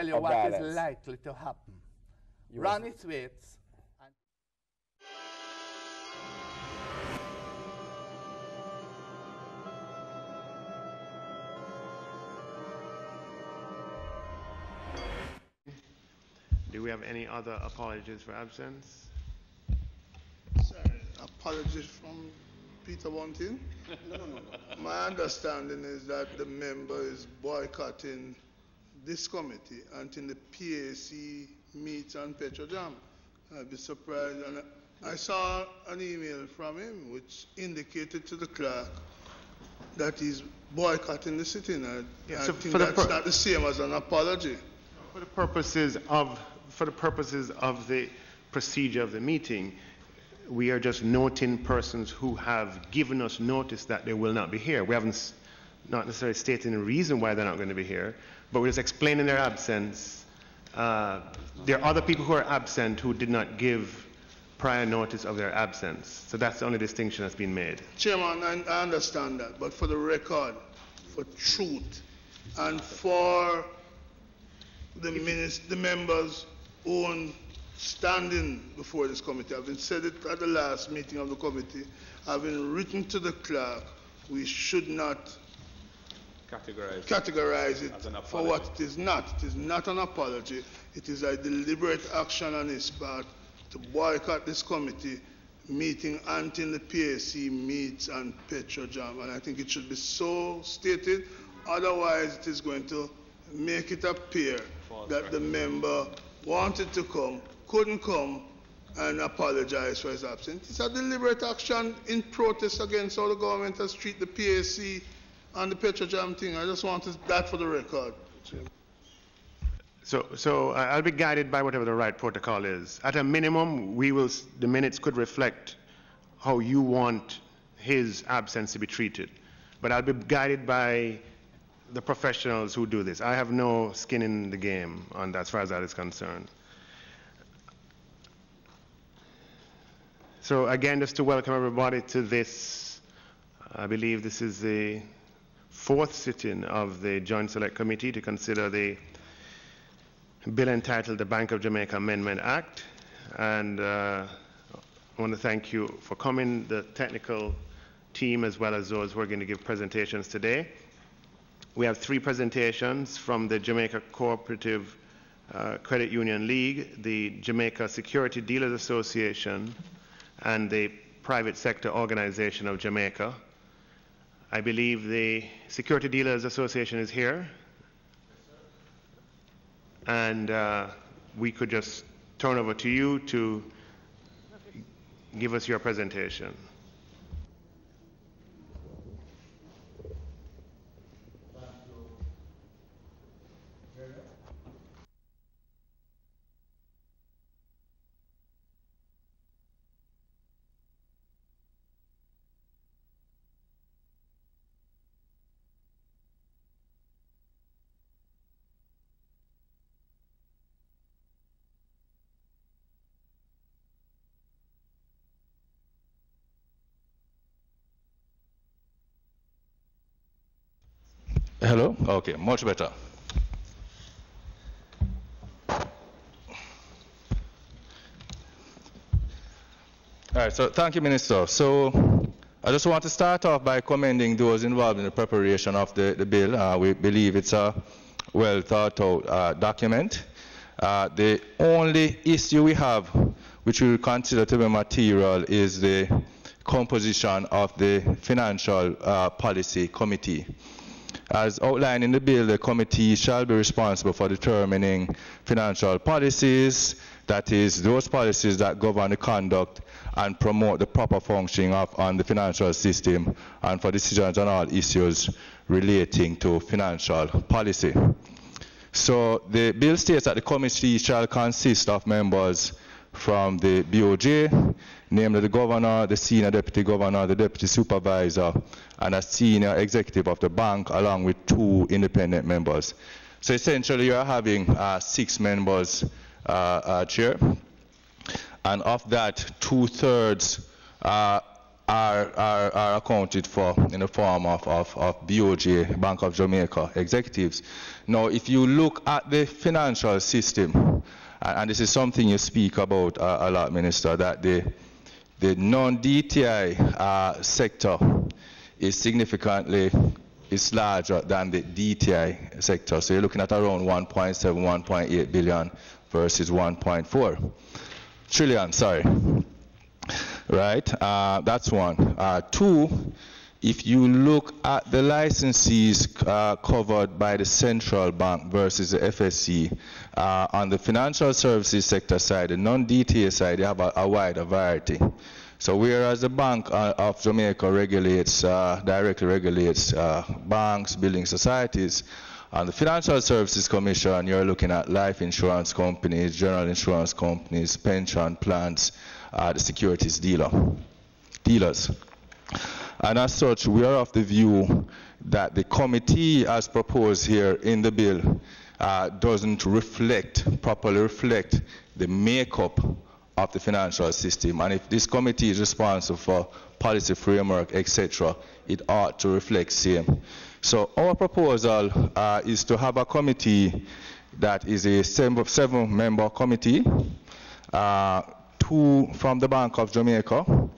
tell you what is likely to happen. Run its weights. Do we have any other apologies for absence? Sorry, apologies from Peter Bunting. No. My understanding is that the member is boycotting this committee until the PAC meets on Petrojam. I'd be surprised. And I saw an email from him which indicated to the clerk that he's boycotting the sitting. I think that's not the same as an apology. For the purposes of the procedure of the meeting, we are just noting persons who have given us notice that they will not be here. We haven't not necessarily stating a reason why they're not going to be here, but we're just explaining their absence. There are other people who are absent who did not give prior notice of their absence. So that's the only distinction that's been made. Chairman, I understand that, but for the record, for truth, and for the members' own standing before this committee, having said it at the last meeting of the committee, having written to the clerk, we should not categorize it for what it is not. It is not an apology. It is a deliberate action on his part to boycott this committee meeting until the PAC meets on Petrojam. And I think it should be so stated. Otherwise, it is going to make it appear that the member wanted to come, couldn't come, and apologize for his absence. It's a deliberate action in protest against how the government has treated the PAC and the Petrojam thing. I just wanted that for the record. So I'll be guided by whatever the right protocol is. At a minimum, the minutes could reflect how you want his absence to be treated. But I'll be guided by the professionals who do this. I have no skin in the game on that, as far as that is concerned. So again, just to welcome everybody to this, I believe this is the 4th sitting of the Joint Select Committee to consider the bill entitled the Bank of Jamaica Amendment Act. And I want to thank you for coming, the technical team, as well as those who are going to give presentations today. We have 3 presentations from the Jamaica Cooperative Credit Union League, the Jamaica Securities Dealers Association, and the Private Sector Organization of Jamaica. I believe the Securities Dealers Association is here. And we could just turn over to you to give us your presentation. Hello? Okay, much better. All right, so thank you, Minister. So I just want to start off by commending those involved in the preparation of the bill. We believe it's a well thought out document. The only issue we have, which we will consider to be material, is the composition of the Financial Policy Committee. As outlined in the bill, the committee shall be responsible for determining financial policies, that is, those policies that govern the conduct and promote the proper functioning on the financial system, and for decisions on all issues relating to financial policy. So the bill states that the committee shall consist of members from the BOJ, namely the governor, the senior deputy governor, the deputy supervisor, and a senior executive of the bank, along with 2 independent members. So essentially you are having 6 members, Chair, and of that 2/3 are accounted for in the form of BOJ, Bank of Jamaica executives. Now, if you look at the financial system, and this is something you speak about a lot, Minister, that the non-DTI sector is significantly larger than the DTI sector. So you're looking at around 1.7, 1.8 billion versus 1.4 trillion, sorry. Right, that's one. Two, if you look at the licensees covered by the central bank versus the FSC, on the financial services sector side, the non-DTA side, they have a wider variety. So whereas the Bank of Jamaica regulates, directly regulates banks, building societies, on the Financial Services Commission, you're looking at life insurance companies, general insurance companies, pension plans, the securities dealers. And as such, we are of the view that the committee as proposed here in the bill doesn't properly reflect the makeup of the financial system. And if this committee is responsible for policy framework, etc., it ought to reflect same. So our proposal is to have a committee that is a seven-member committee, 2 from the Bank of Jamaica,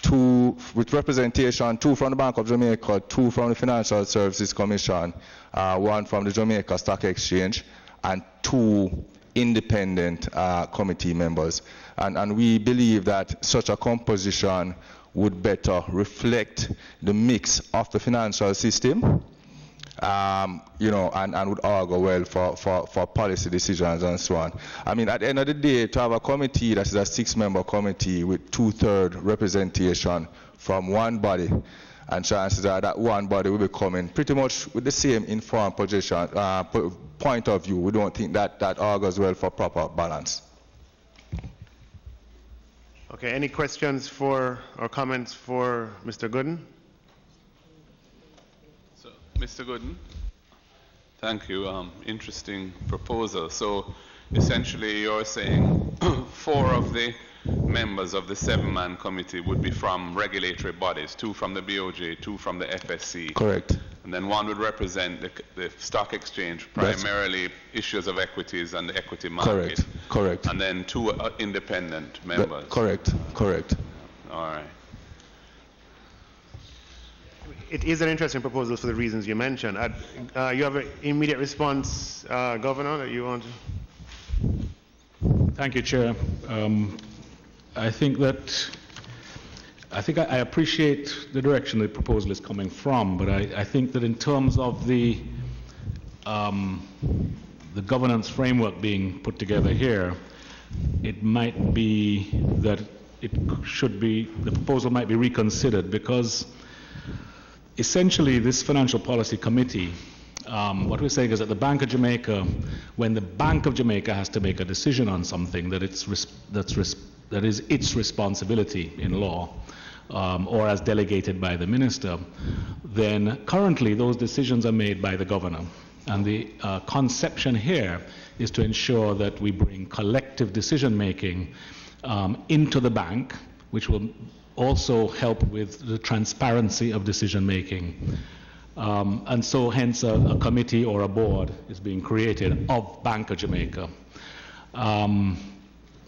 2 with representation, 2 from the Bank of Jamaica, 2 from the Financial Services Commission, 1 from the Jamaica Stock Exchange, and 2 independent committee members. And we believe that such a composition would better reflect the mix of the financial system, you know, and would augur well for policy decisions and so on. I mean, at the end of the day, to have a committee that is a 6-member committee with 2/3 representation from one body, and chances are that one body will be coming pretty much with the same informed position, point of view. We don't think that augurs well for proper balance. Okay, any questions for or comments for Mr. Gooden? So, Mr. Gooden, thank you. Interesting proposal. So, essentially, you're saying 4 of the members of the 7-man committee would be from regulatory bodies, 2 from the BOJ, 2 from the FSC. Correct. And then 1 would represent the stock exchange, primarily issues of equities and the equity market. Correct. And then 2 independent members. Correct. All right. It is an interesting proposal for the reasons you mentioned. You have an immediate response, Governor, that you want to? Thank you, Chair. I think I appreciate the direction the proposal is coming from, but I think that in terms of the governance framework being put together here, it might be that the proposal might be reconsidered, because essentially this Financial Policy Committee, what we're saying is that the Bank of Jamaica, when the Bank of Jamaica has to make a decision on something that is its responsibility in law, or as delegated by the minister, then currently those decisions are made by the governor. And the conception here is to ensure that we bring collective decision making into the bank, which will also help with the transparency of decision making. And so hence a committee or a board is being created of Bank of Jamaica,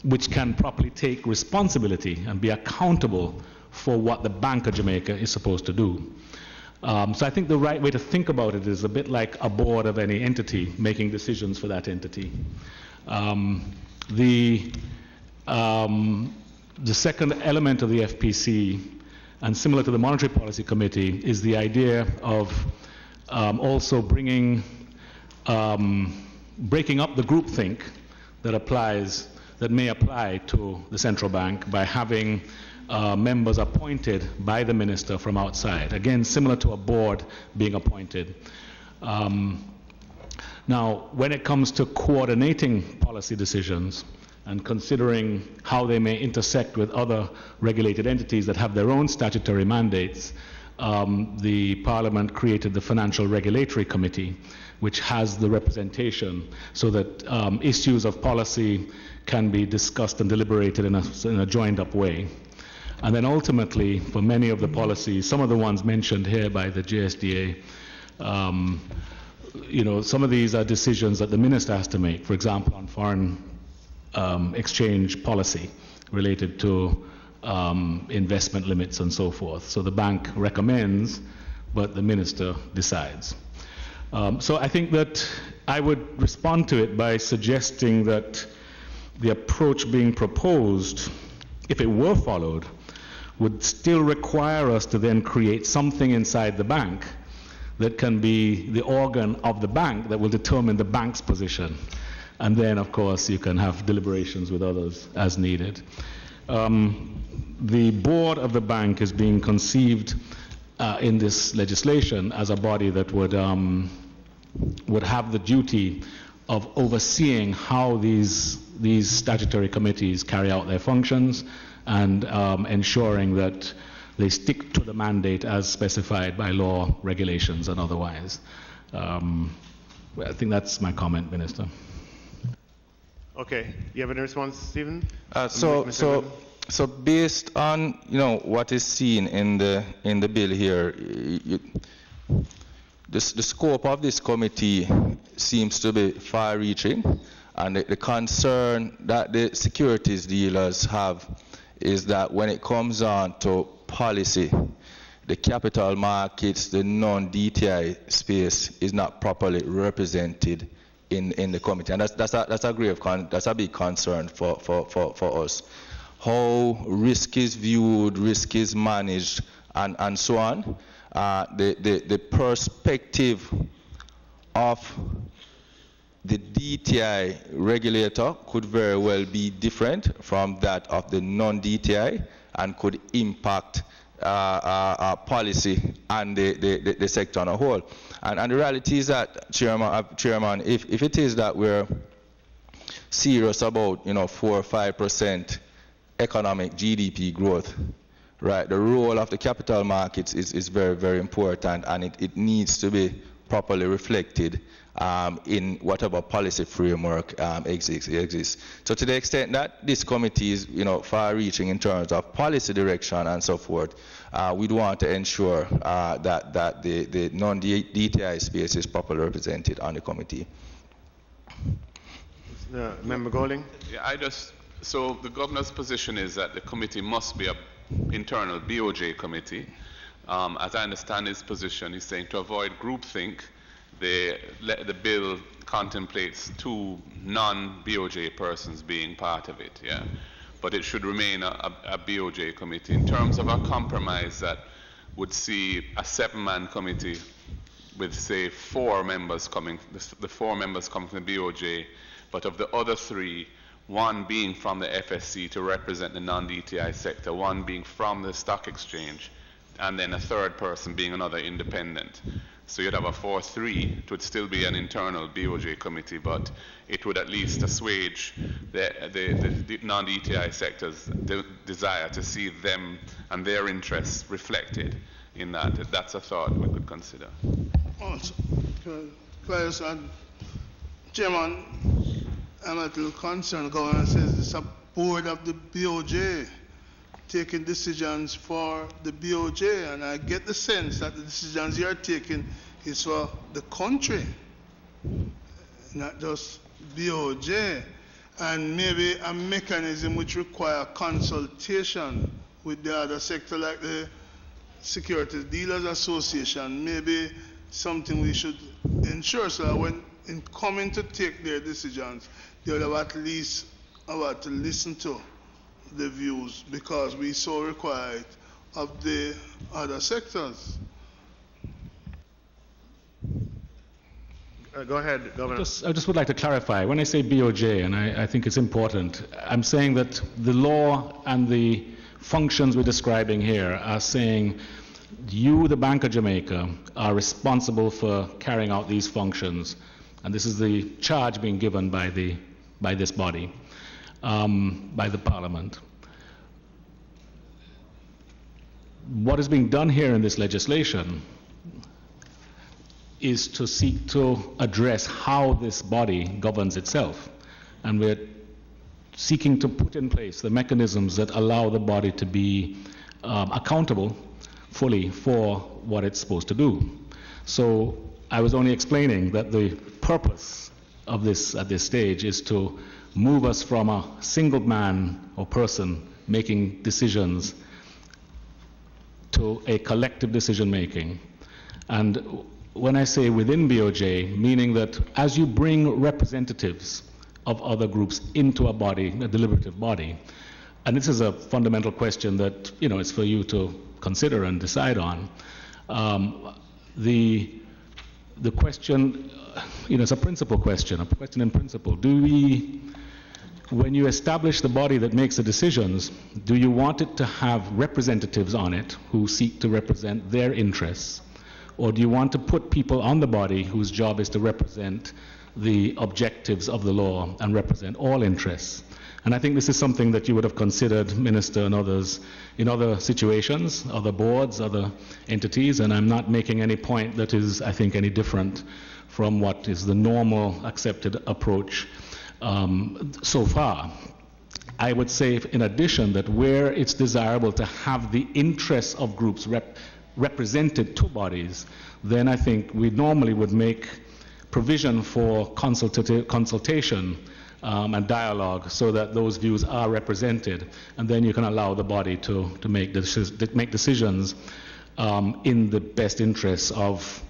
which can properly take responsibility and be accountable for what the Bank of Jamaica is supposed to do. So I think the right way to think about it is a bit like a board of any entity making decisions for that entity. The second element of the FPC, and similar to the Monetary Policy Committee, is the idea of also breaking up the groupthink that may apply to the central bank by having members appointed by the minister from outside. Again, similar to a board being appointed. Now, when it comes to coordinating policy decisions and considering how they may intersect with other regulated entities that have their own statutory mandates, the Parliament created the Financial Regulatory Committee, which has the representation so that issues of policy can be discussed and deliberated in a joined up way. And then ultimately, for many of the policies, some of the ones mentioned here by the JSDA, you know, some of these are decisions that the minister has to make, for example, on foreign exchange policy related to investment limits and so forth. So the bank recommends, but the minister decides. So I think that I would respond to it by suggesting that the approach being proposed, if it were followed, would still require us to then create something inside the bank that can be the organ of the bank that will determine the bank's position. And then, of course, you can have deliberations with others as needed. The board of the bank is being conceived in this legislation as a body that would have the duty of overseeing how these statutory committees carry out their functions and ensuring that they stick to the mandate as specified by law, regulations, and otherwise. Well, I think that's my comment, Minister. Okay. You have any response, Stephen? So based on, you know, what is seen in the bill here, the scope of this committee seems to be far-reaching, and the concern that the securities dealers have is that when it comes on to policy, the capital markets, the non-DTI space is not properly represented in the committee, and that's a big concern for us. How risk is viewed, risk is managed, and so on. The perspective of the DTI regulator could very well be different from that of the non-DTI and could impact policy and the sector on a whole. And the reality is that, Chairman, if it is that we're serious about 4 or 5% economic GDP growth, right, the role of the capital markets is very, very important, and it needs to be properly reflected in whatever policy framework exists. So to the extent that this committee is far-reaching in terms of policy direction and so forth, we'd want to ensure that the non-DTI space is properly represented on the committee. Member Golding? Yeah, so the governor's position is that the committee must be an internal BOJ committee. As I understand his position, he's saying to avoid groupthink, the bill contemplates 2 non-BOJ persons being part of it, yeah. But it should remain a BOJ committee. In terms of a compromise that would see a 7-man committee with, say, 4 members coming, the 4 members coming from the BOJ, but of the other 3, 1 being from the FSC to represent the non-DTI sector, 1 being from the stock exchange, and then a 3rd person being another independent. So you'd have a 4-3. It would still be an internal BOJ committee, but it would at least assuage the non-DTI sector's desire to see them and their interests reflected in that. That's a thought we could consider. Also, Chairman, I'm a little concerned. The governor says it's a board of the BOJ taking decisions for the BOJ, and I get the sense that the decisions you're taking is for the country, not just BOJ, and maybe a mechanism which require consultation with the other sector, like the Securities Dealers Association, maybe something we should ensure, so that when in coming to take their decisions, they would have at least about to listen to the views, because we so require it of the other sectors. Go ahead, Governor. I just would like to clarify. When I say BOJ, and I think it's important, I'm saying that the law and the functions we're describing here are saying you, the Bank of Jamaica, are responsible for carrying out these functions, and this is the charge being given by this body. By the Parliament. What is being done here in this legislation is to seek to address how this body governs itself. And we're seeking to put in place the mechanisms that allow the body to be accountable fully for what it's supposed to do. So I was only explaining that the purpose of this at this stage is to move us from a single man or person making decisions to a collective decision making. And when I say within BOJ, meaning that as you bring representatives of other groups into a body, a deliberative body, and this is a fundamental question that, you know, it's for you to consider and decide on. The question, you know, it's a principal question, a question in principle. Do we, when you establish the body that makes the decisions, do you want it to have representatives on it who seek to represent their interests? Or do you want to put people on the body whose job is to represent the objectives of the law and represent all interests? And I think this is something that you would have considered, Minister and others, in other situations, other boards, other entities, and I'm not making any point that is, I think, any different from what is the normal accepted approach so far. I would say, in addition, that where it's desirable to have the interests of groups represented to bodies, then I think we normally would make provision for consultation and dialogue so that those views are represented, and then you can allow the body to make decisions in the best interests of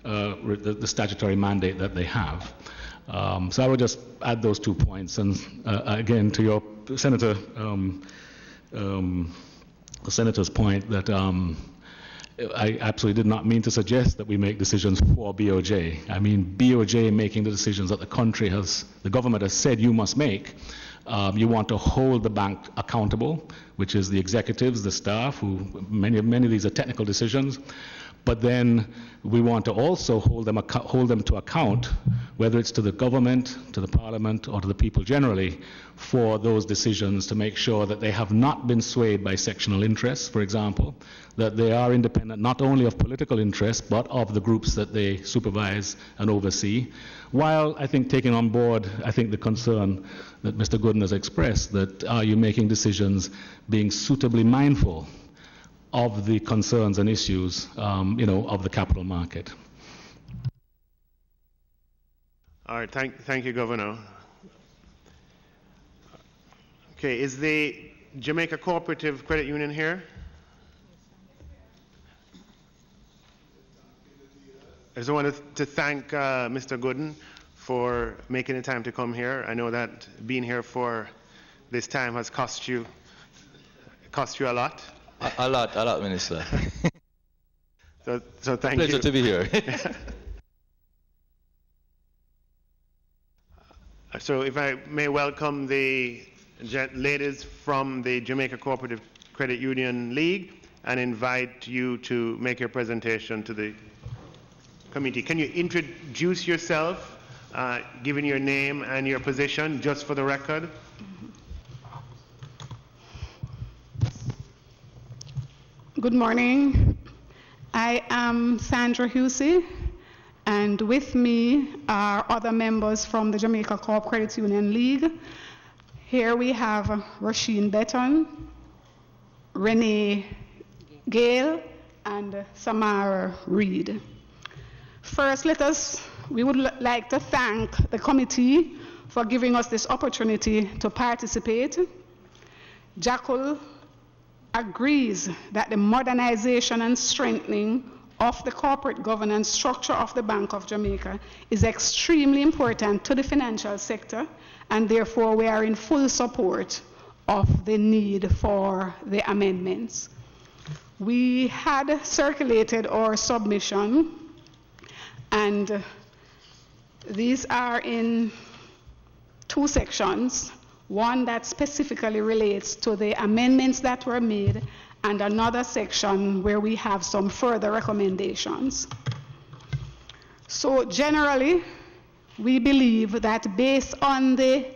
the statutory mandate that they have. So I would just add those 2 points, and again to your Senator, the Senator's point that I absolutely did not mean to suggest that we make decisions for BOJ. I mean, BOJ making the decisions that the government has said you must make. You want to hold the bank accountable, which is the executives, the staff, who many of these are technical decisions. But then we want to also hold them to account, whether it's to the government, to the parliament, or to the people generally, for those decisions, to make sure that they have not been swayed by sectional interests, for example, that they are independent not only of political interests, but of the groups that they supervise and oversee, while I think taking on board, I think the concern that Mr. Gooden has expressed, that are you making decisions being suitably mindful of the concerns and issues, you know, of the capital market. All right, thank you, Governor. Okay, is the Jamaica Cooperative Credit Union here? I just wanted to thank Mr. Gooden for making the time to come here. I know that being here for this time has cost you a lot. A lot, Minister. So thank you. Pleasure to be here. So if I may welcome the ladies from the Jamaica Cooperative Credit Union League and invite you to make your presentation to the committee. Can you introduce yourself, given your name and your position, just for the record? Good morning. I am Sandra Husey, and with me are other members from the Jamaica Co-op Credit Union League. Here we have Rasheen Betton, Renee Gale, and Samara Reed. First, we would like to thank the committee for giving us this opportunity to participate. Jackal agrees that the modernization and strengthening of the corporate governance structure of the Bank of Jamaica is extremely important to the financial sector, and therefore we are in full support of the need for the amendments. We had circulated our submission, and these are in 2 sections. One that specifically relates to the amendments that were made, and another section where we have some further recommendations. So generally, we believe that based on the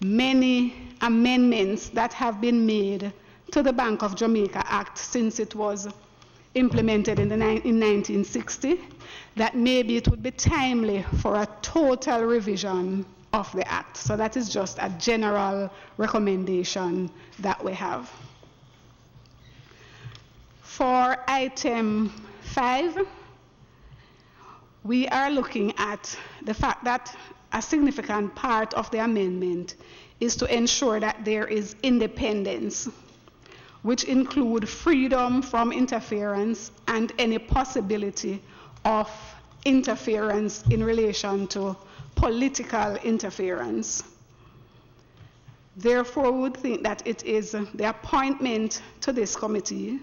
many amendments that have been made to the Bank of Jamaica Act since it was implemented in 1960, that maybe it would be timely for a total revision of the Act. So that is just a general recommendation that we have. For item 5, we are looking at the fact that a significant part of the amendment is to ensure that there is independence, which include freedom from interference and any possibility of interference in relation to political interference. Therefore, we would think that it is the appointment to this committee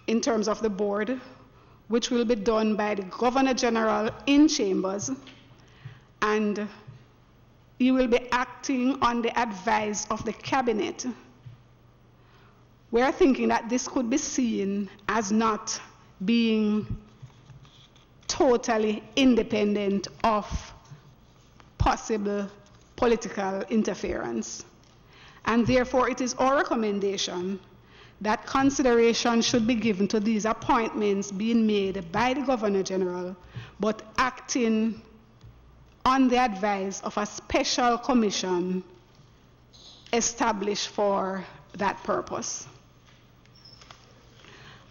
in terms of the board, which will be done by the Governor General in chambers, and he will be acting on the advice of the Cabinet. We are thinking that this could be seen as not being totally independent of possible political interference. And therefore, it is our recommendation that consideration should be given to these appointments being made by the Governor General, but acting on the advice of a special commission established for that purpose.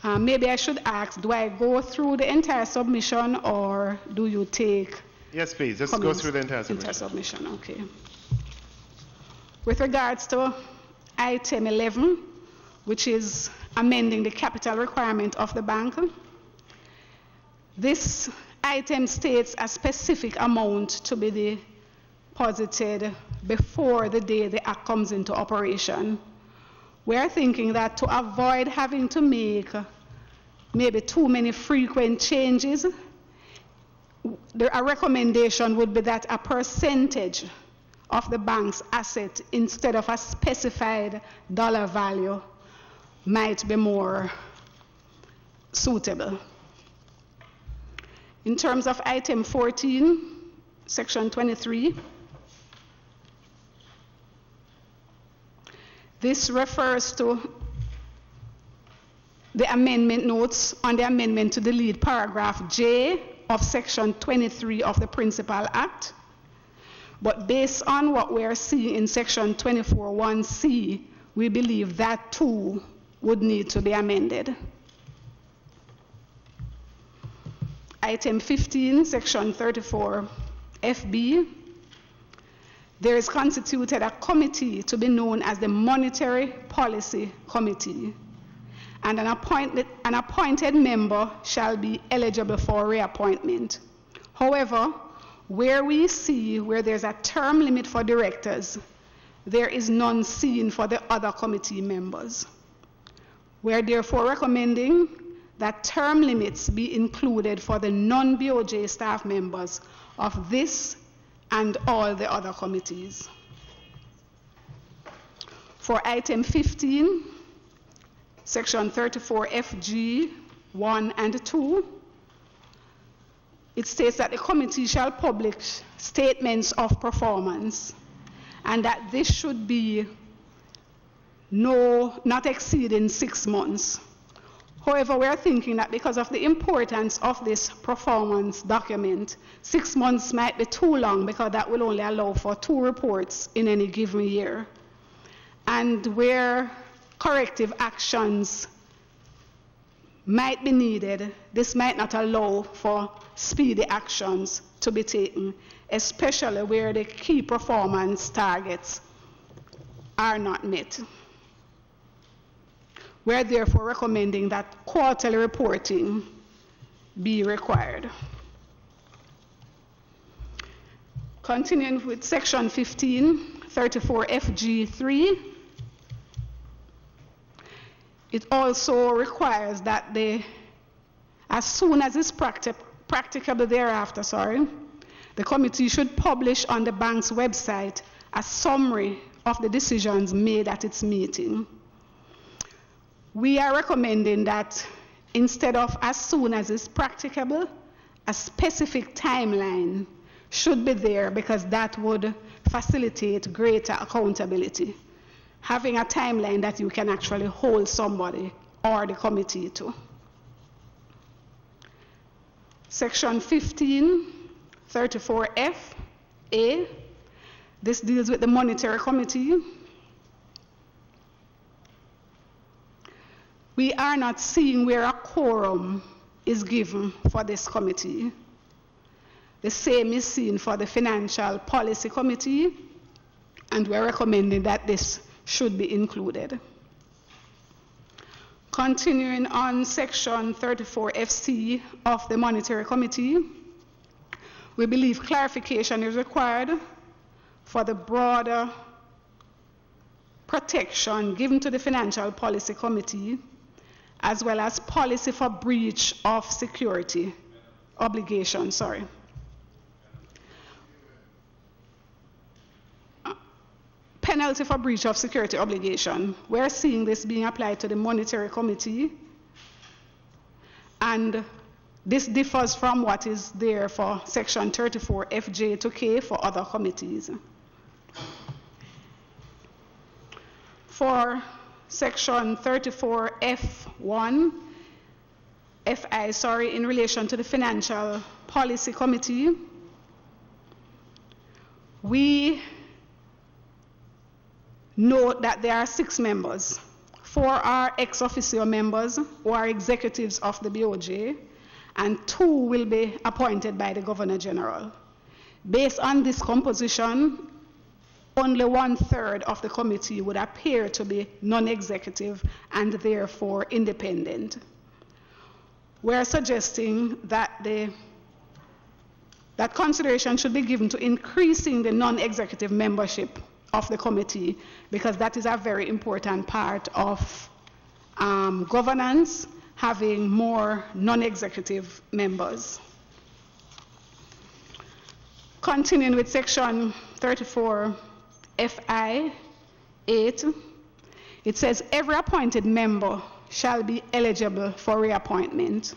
Maybe I should ask, do I go through the entire submission, or do you take... Yes, please. Just go through the entire submission. Entire submission, okay. With regards to item 11, which is amending the capital requirement of the bank, this item states a specific amount to be deposited before the day the Act comes into operation. We are thinking that to avoid having to make maybe too many frequent changes, a recommendation would be that a percentage of the bank's asset instead of a specified dollar value might be more suitable. In terms of item 14, section 23, this refers to the amendment notes on the amendment to delete paragraph J of section 23 of the Principal Act. But based on what we are seeing in section 24(1)(c), we believe that too would need to be amended. Item 15, section 34(FB), there is constituted a committee to be known as the Monetary Policy Committee, and an appointed member shall be eligible for reappointment. However, where we see where there's a term limit for directors, there is none seen for the other committee members. We are therefore recommending that term limits be included for the non-BOJ staff members of this and all the other committees. For item 15, section 34(FG) 1 and 2, it states that the committee shall publish statements of performance, and that this should be not exceeding 6 months. However, we are thinking that because of the importance of this performance document, 6 months might be too long, because that will only allow for 2 reports in any given year. And where corrective actions might be needed, this might not allow for speedy actions to be taken, especially where the key performance targets are not met. We are therefore recommending that quarterly reporting be required. Continuing with section 15, 34(FG)(3), it also requires that as soon as it's practicable thereafter, the committee should publish on the bank's website a summary of the decisions made at its meeting. We are recommending that instead of as soon as it's practicable, a specific timeline should be there, because that would facilitate greater accountability. Having a timeline that you can actually hold somebody or the committee to. Section 15, 34(F), 6A. This deals with the Monetary Committee. We are not seeing where a quorum is given for this committee. The same is seen for the Financial Policy Committee, and we're recommending that this should be included. Continuing on section 34FC of the Monetary Committee, we believe clarification is required for the broader protection given to the Financial Policy Committee, as well as policy for breach of security obligation, penalty for breach of security obligation. We're seeing this being applied to the Monetary Committee, and this differs from what is there for section 34FJ to K for other committees. For section 34F1, FI, in relation to the Financial Policy Committee, we note that there are 6 members. 4 are ex officio members who are executives of the BOJ, and 2 will be appointed by the Governor General. Based on this composition, only 1/3 of the committee would appear to be non-executive and therefore independent. We're suggesting that that consideration should be given to increasing the non-executive membership of the committee, because that is a very important part of governance, having more non-executive members. Continuing with section 34FI8, it says every appointed member shall be eligible for reappointment.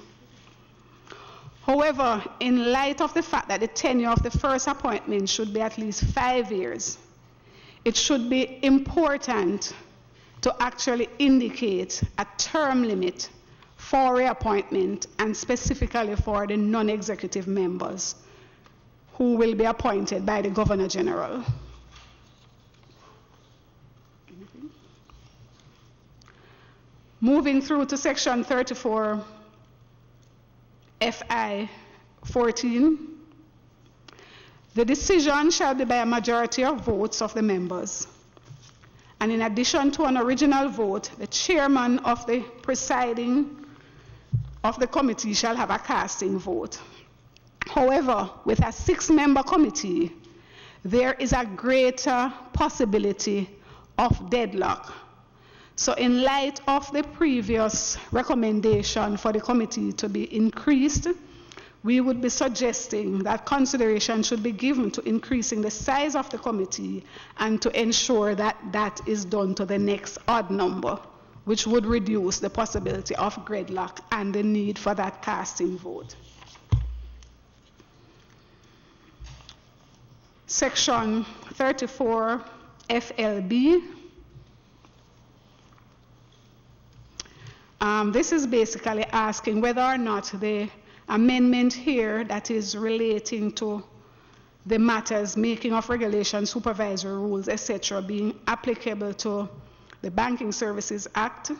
However, in light of the fact that the tenure of the first appointment should be at least 5 years, it should be important to actually indicate a term limit for reappointment, and specifically for the non-executive members who will be appointed by the Governor General. Moving through to section 34FI14, the decision shall be by a majority of votes of the members. And in addition to an original vote, the chairman of the presiding of the committee shall have a casting vote. However, with a 6-member committee, there is a greater possibility of deadlock. So in light of the previous recommendation for the committee to be increased, we would be suggesting that consideration should be given to increasing the size of the committee, and to ensure that that is done to the next odd number, which would reduce the possibility of gridlock and the need for that casting vote. Section 34 FLB. This is basically asking whether or not the amendment here that is relating to the matters making of regulations, supervisory rules, etc., being applicable to the Banking Services Act,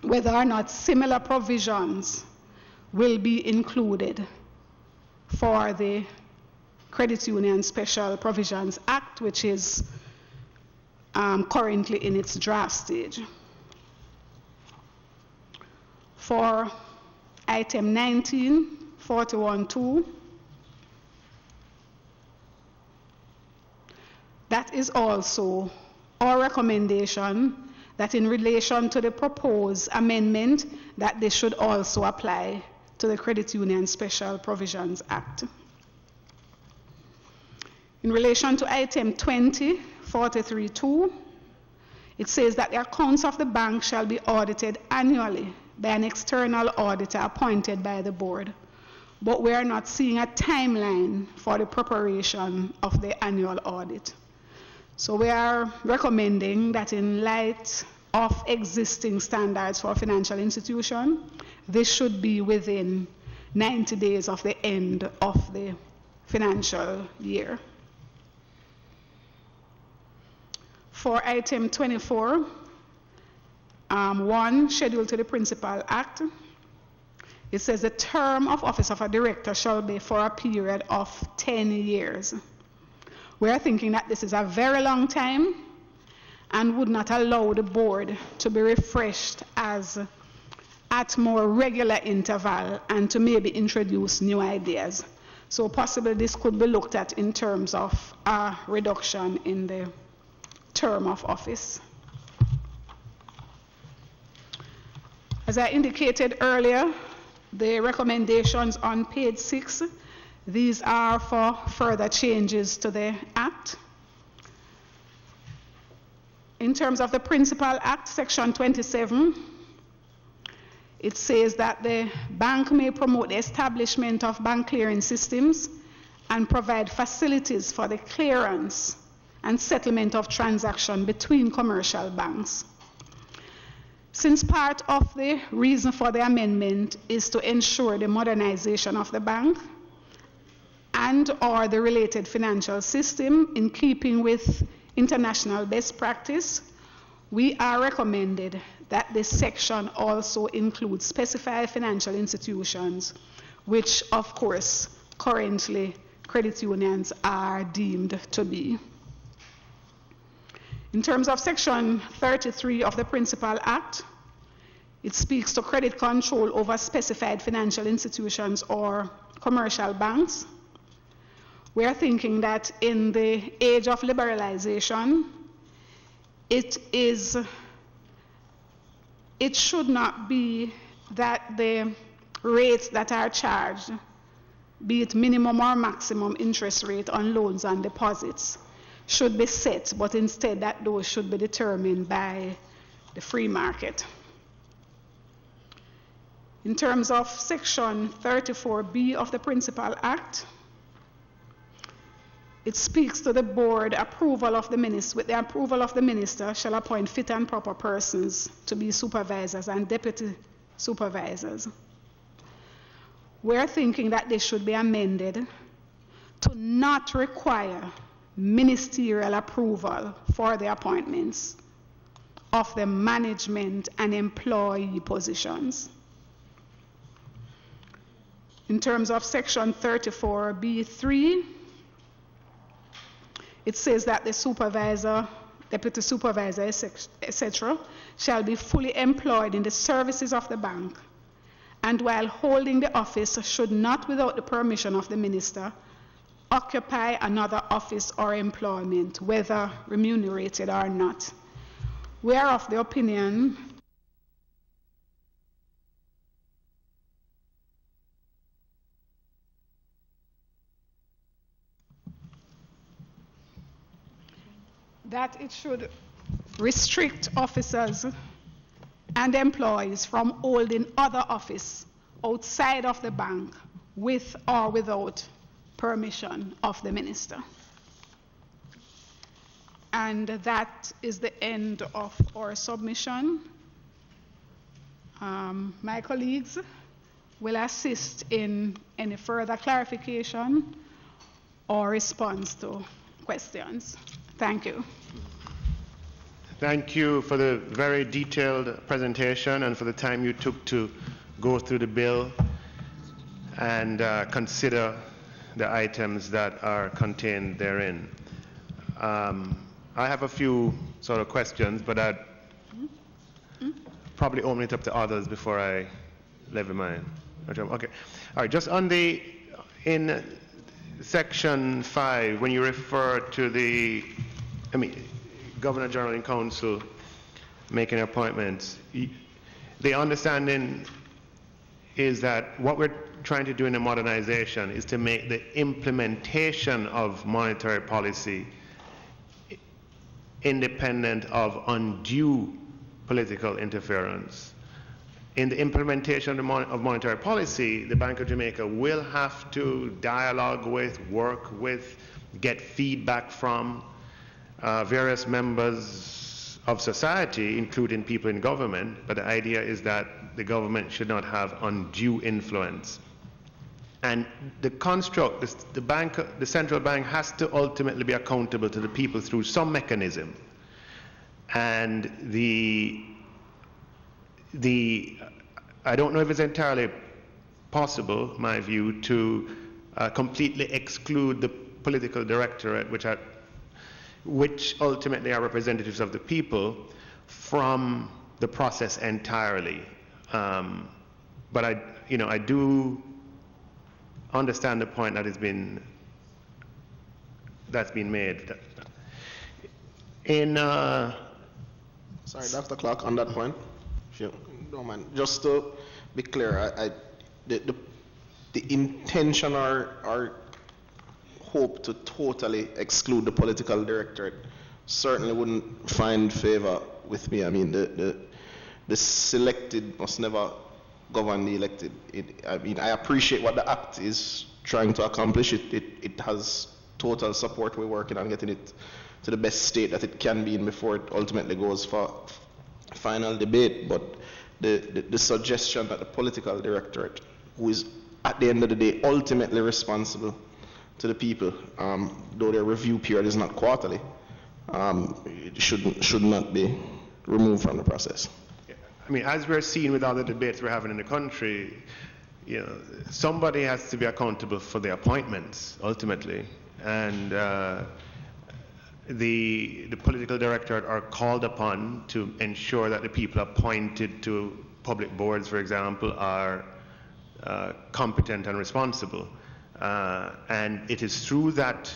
whether or not similar provisions will be included for the Credit Union Special Provisions Act, which is currently in its draft stage. For item 19, 41.2, that is also our recommendation that in relation to the proposed amendment, that they should also apply to the Credit Union Special Provisions Act. In relation to item 20, 43.2, it says that the accounts of the bank shall be audited annually by an external auditor appointed by the board. But we are not seeing a timeline for the preparation of the annual audit. So we are recommending that in light of existing standards for a financial institution, this should be within 90 days of the end of the financial year. For item 24, 1, scheduled to the Principal Act, it says the term of office of a director shall be for a period of 10 years. We are thinking that this is a very long time and would not allow the board to be refreshed at more regular interval and to maybe introduce new ideas. So possibly this could be looked at in terms of a reduction in the term of office. As I indicated earlier, the recommendations on page 6, these are for further changes to the Act. In terms of the Principal Act, section 27, it says that the bank may promote the establishment of bank clearing systems and provide facilities for the clearance and settlement of transactions between commercial banks. Since part of the reason for the amendment is to ensure the modernization of the bank and or the related financial system in keeping with international best practice, we are recommended that this section also includes specified financial institutions, which of course currently credit unions are deemed to be. In terms of section 33 of the Principal Act, it speaks to credit control over specified financial institutions or commercial banks. We are thinking that in the age of liberalization, it should not be that the rates that are charged, be it minimum or maximum interest rate on loans and deposits, should be set, but instead that those should be determined by the free market. In terms of section 34B of the Principal Act, it speaks to the board approval of the minister. With the approval of the minister shall appoint fit and proper persons to be supervisors and deputy supervisors. We're thinking that this should be amended to not require ministerial approval for the appointments of the management and employee positions. In terms of section 34B3, it says that the supervisor, deputy supervisor, etc., shall be fully employed in the services of the bank, and while holding the office should not, without the permission of the minister, occupy another office or employment, whether remunerated or not. We are of the opinion that it should restrict officers and employees from holding other office outside of the bank with or without permission of the minister. And that is the end of our submission. My colleagues will assist in any further clarification or response to questions. Thank you. Thank you for the very detailed presentation and for the time you took to go through the bill and consider the items that are contained therein. I have a few sort of questions, but I'd probably open it up to others before I levy mine. Okay. All right. Just on the in section 5, when you refer to the, Governor General in Council making appointments, the understanding is that what we're trying to do in the modernization is to make the implementation of monetary policy independent of undue political interference. In the implementation of monetary policy, the Bank of Jamaica will have to dialogue with, work with, get feedback from various members of society, including people in government, but the idea is that the government should not have undue influence. And the construct, the central bank has to ultimately be accountable to the people through some mechanism. And I don't know if it's entirely possible, my view, to completely exclude the political directorate, which ultimately are representatives of the people, from the process entirely. But I do understand the point that that's been made. Sorry, Dr. Clark, on that point, if you don't mind, just to be clear, the intention or hope to totally exclude the political directorate certainly wouldn't find favor with me. I mean, the selected must never govern the elected. I appreciate what the Act is trying to accomplish. It has total support. We're working on getting it to the best state that it can be in before it ultimately goes for final debate. But the suggestion that the political directorate, who is at the end of the day ultimately responsible to the people, though their review period is not quarterly, it should not be removed from the process. I mean, as we're seeing with other debates we're having in the country, somebody has to be accountable for the appointments ultimately, and the political directorate are called upon to ensure that the people appointed to public boards, for example, are competent and responsible. And it is through that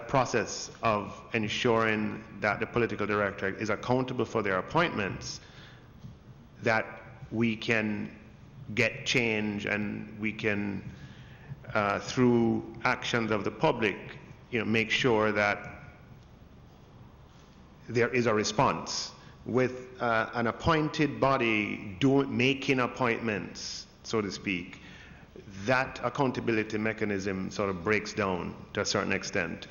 process of ensuring that the political directorate is accountable for their appointments that we can get change, and we can, through actions of the public, make sure that there is a response. With an appointed body making appointments, so to speak, that accountability mechanism sort of breaks down to a certain extent.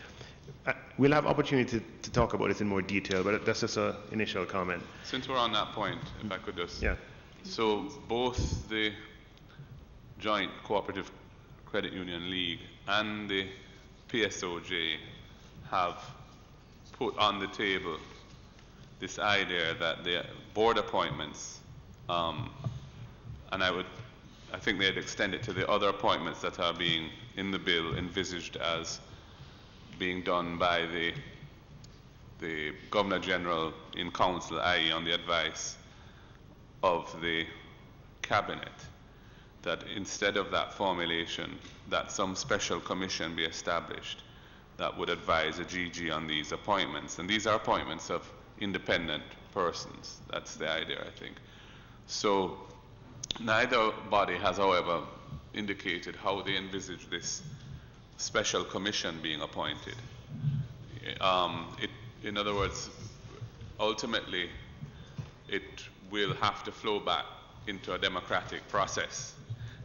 We'll have opportunity to talk about it in more detail, but that's just an initial comment. Since we're on that point, if I could just... Yeah. So both the Joint Cooperative Credit Union League and the PSOJ have put on the table this idea that the board appointments, and I think they'd extend it to the other appointments that are being in the bill envisaged as being done by the Governor General in Council, i.e. on the advice of the Cabinet, that instead of that formulation, that some special commission be established that would advise a GG on these appointments. And these are appointments of independent persons. That's the idea, I think. So neither body has, however, indicated how they envisage this special commission being appointed. In other words, ultimately, it will have to flow back into a democratic process.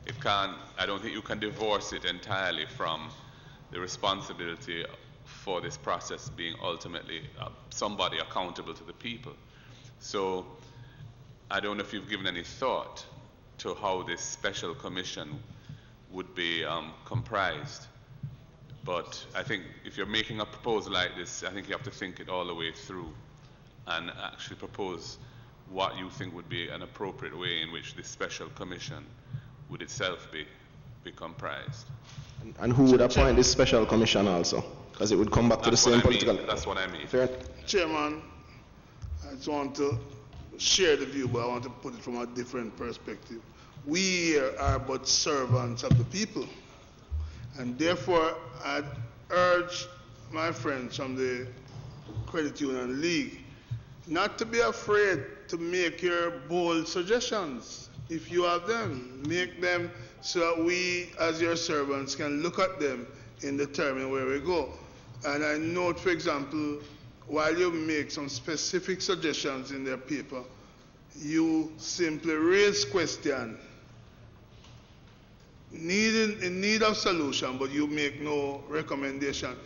It can't, I don't think you can divorce it entirely from the responsibility for this process being ultimately somebody accountable to the people. So I don't know if you've given any thought to how this special commission would be comprised. But I think if you're making a proposal like this, I think you have to think it all the way through and actually propose what you think would be an appropriate way in which this special commission would itself be comprised. And who would appoint this special commission also? Because it would come back to the same political... That's what I mean. Fair. Chairman, I just want to share the view, but I want to put it from a different perspective. We here are but servants of the people. And therefore, I urge my friends from the Credit Union League not to be afraid to make your bold suggestions. If you have them, make them so that we, as your servants, can look at them and determine where we go. And I note, for example, while you make some specific suggestions in their paper, you simply raise question in need of solution, but you make no recommendation.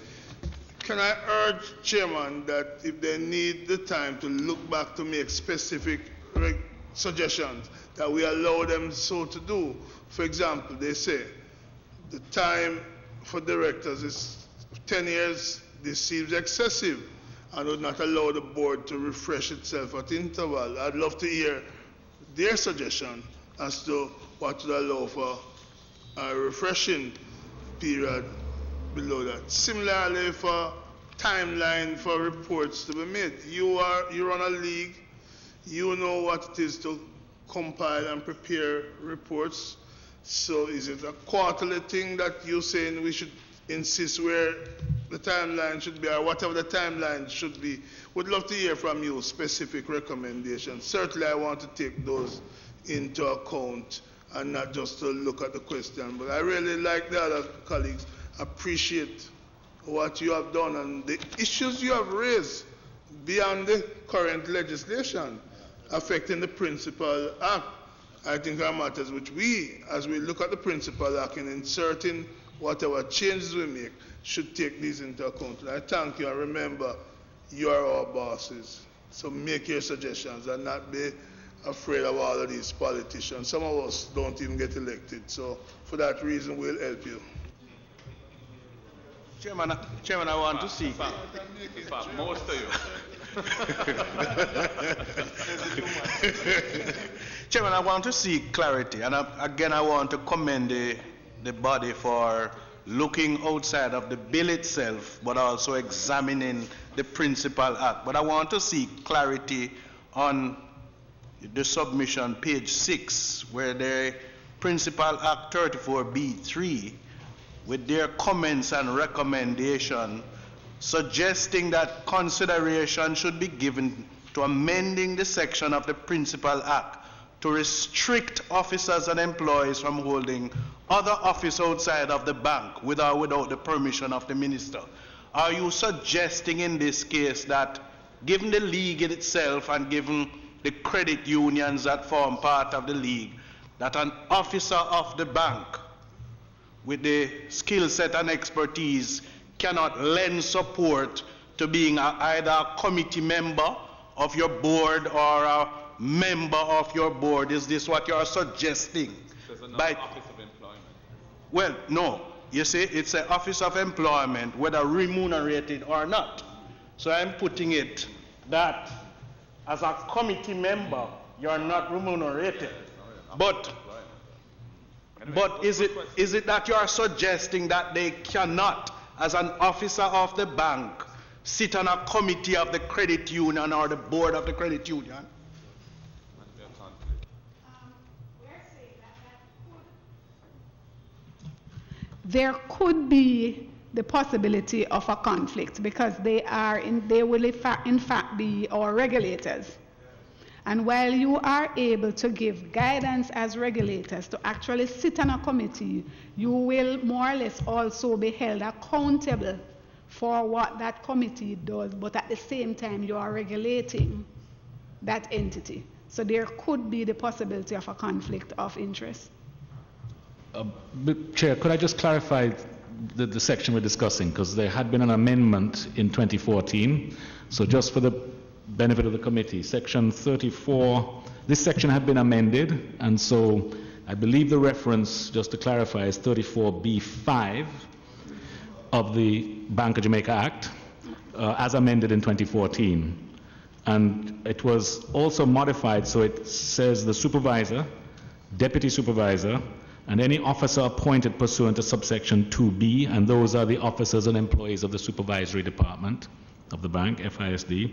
Can I urge, Chairman, that if they need the time to look back to make specific suggestions, that we allow them so to do? For example, they say the time for directors is 10 years. This seems excessive. and would not allow the board to refresh itself at interval. I'd love to hear their suggestion as to what would allow for a refreshing period below that. Similarly, for timeline for reports to be made. You run a league, you know what it is to compile and prepare reports. So is it a quarterly thing that you're saying we should insist where the timeline should be, or whatever the timeline should be? Would love to hear from you specific recommendations. Certainly I want to take those into account and not just to look at the question. But I really, like the other colleagues, appreciate what you have done and the issues you have raised beyond the current legislation affecting the Principal Act. I think are matters which we, as we look at the Principal Act and inserting whatever changes we make, should take these into account. And I thank you, and remember, you are our bosses. So make your suggestions and not be afraid of all of these politicians. Some of us don't even get elected, so for that reason we'll help you. Chairman, I want to see. Most of you. Chairman, I want to see clarity, and again, I want to commend the body for looking outside of the bill itself, but also examining the Principal Act. But I want to see clarity on the submission, page 6, where the Principal Act 34B3, with their comments and recommendation, suggesting that consideration should be given to amending the section of the Principal Act to restrict officers and employees from holding other office outside of the bank with or without the permission of the minister. Are you suggesting in this case that, given the league in itself and given the credit unions that form part of the league, that an officer of the bank with the skill set and expertise cannot lend support to being either a committee member of your board or a member of your board? Is this what you are suggesting? There's another office of employment. Well, no. You see, it's an office of employment, whether remunerated or not. So I'm putting it that as a committee member, you're not remunerated. But is it that you are suggesting that they cannot, as an officer of the bank, sit on a committee of the credit union or the board of the credit union? There could be the possibility of a conflict because they will in fact be our regulators. And while you are able to give guidance as regulators to actually sit on a committee, you will more or less also be held accountable for what that committee does, but at the same time you are regulating that entity. So there could be the possibility of a conflict of interest. Chair, could I just clarify the section we're discussing, because there had been an amendment in 2014, so just for the benefit of the committee, section 34, this section had been amended, and so I believe the reference, just to clarify, is 34B5 of the Bank of Jamaica Act, as amended in 2014. And it was also modified, so it says the supervisor, deputy supervisor, and any officer appointed pursuant to subsection 2B, and those are the officers and employees of the supervisory department of the bank, FISD,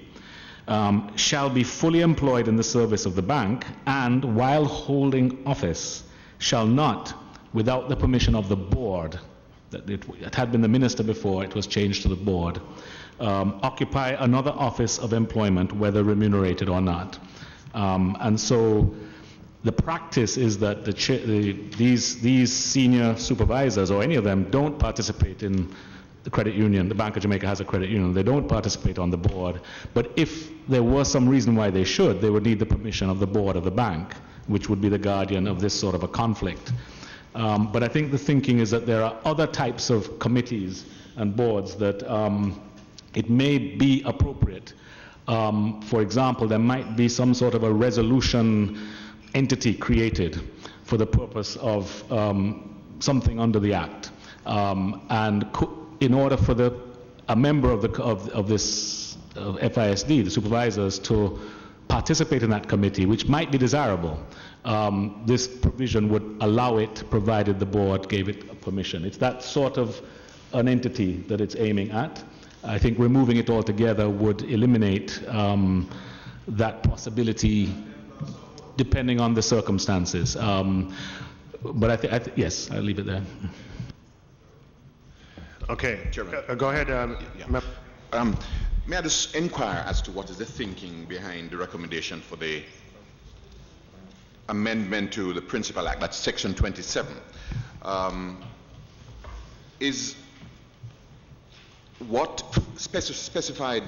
shall be fully employed in the service of the bank, and while holding office shall not, without the permission of the board, that it had been the minister before, it was changed to the board, occupy another office of employment, whether remunerated or not. And so the practice is that these senior supervisors, or any of them, don't participate in the credit union. The Bank of Jamaica has a credit union. They don't participate on the board. But if there was some reason why they should, they would need the permission of the board of the bank, which would be the guardian of this sort of a conflict. But I think the thinking is that there are other types of committees and boards that it may be appropriate. For example, there might be some sort of a resolution entity created for the purpose of something under the Act. And in order for a member of this FISD, the supervisors, to participate in that committee, which might be desirable. This provision would allow it, provided the board gave it permission. It's that sort of an entity that it's aiming at. I think removing it altogether would eliminate that possibility depending on the circumstances. But yes, I'll leave it there. Okay, Chairman. Go ahead. May I just inquire as to what is the thinking behind the recommendation for the amendment to the Principal Act, that's Section 27. Is what specified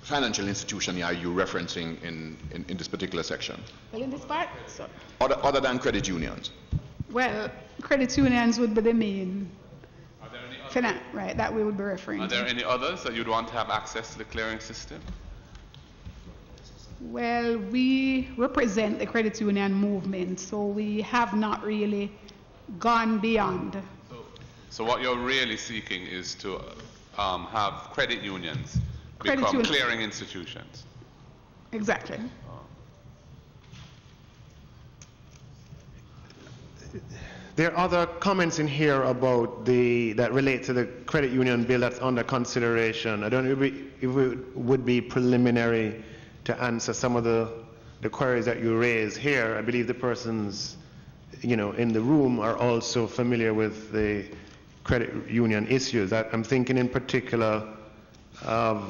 financial institution are you referencing in this particular section? Well, in this part, Other than credit unions? well, credit unions would be the main Are there any others? right, that we would be referring Are to. there any others that you'd want to have access to the clearing system? Well, we represent the credit union movement, so we have not really gone beyond. So what you're really seeking is to have credit unions become union- clearing institutions. Exactly. There are other comments in here about that relate to the credit union bill that's under consideration. I don't know if it would be preliminary to answer some of the queries that you raise here. I believe the persons, in the room are also familiar with the credit union issues. I'm thinking in particular of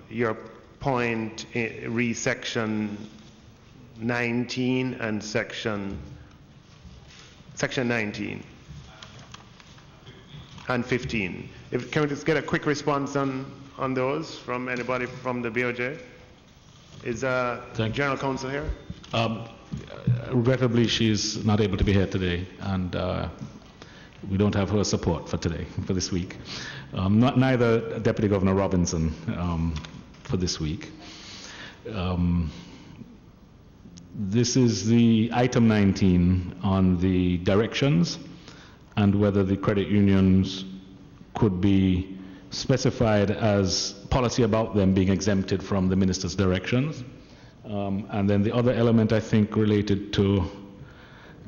your point, section 19 and section 19 and 15. Can we just get a quick response on those from anybody from the BOJ? Is General Counsel here? Regrettably, she's not able to be here today, and we don't have her support for today, for this week. Neither Deputy Governor Robinson for this week. This is the item 19 on the directions and whether the credit unions could be specified as policy about them being exempted from the minister's directions. And then the other element, I think, related to,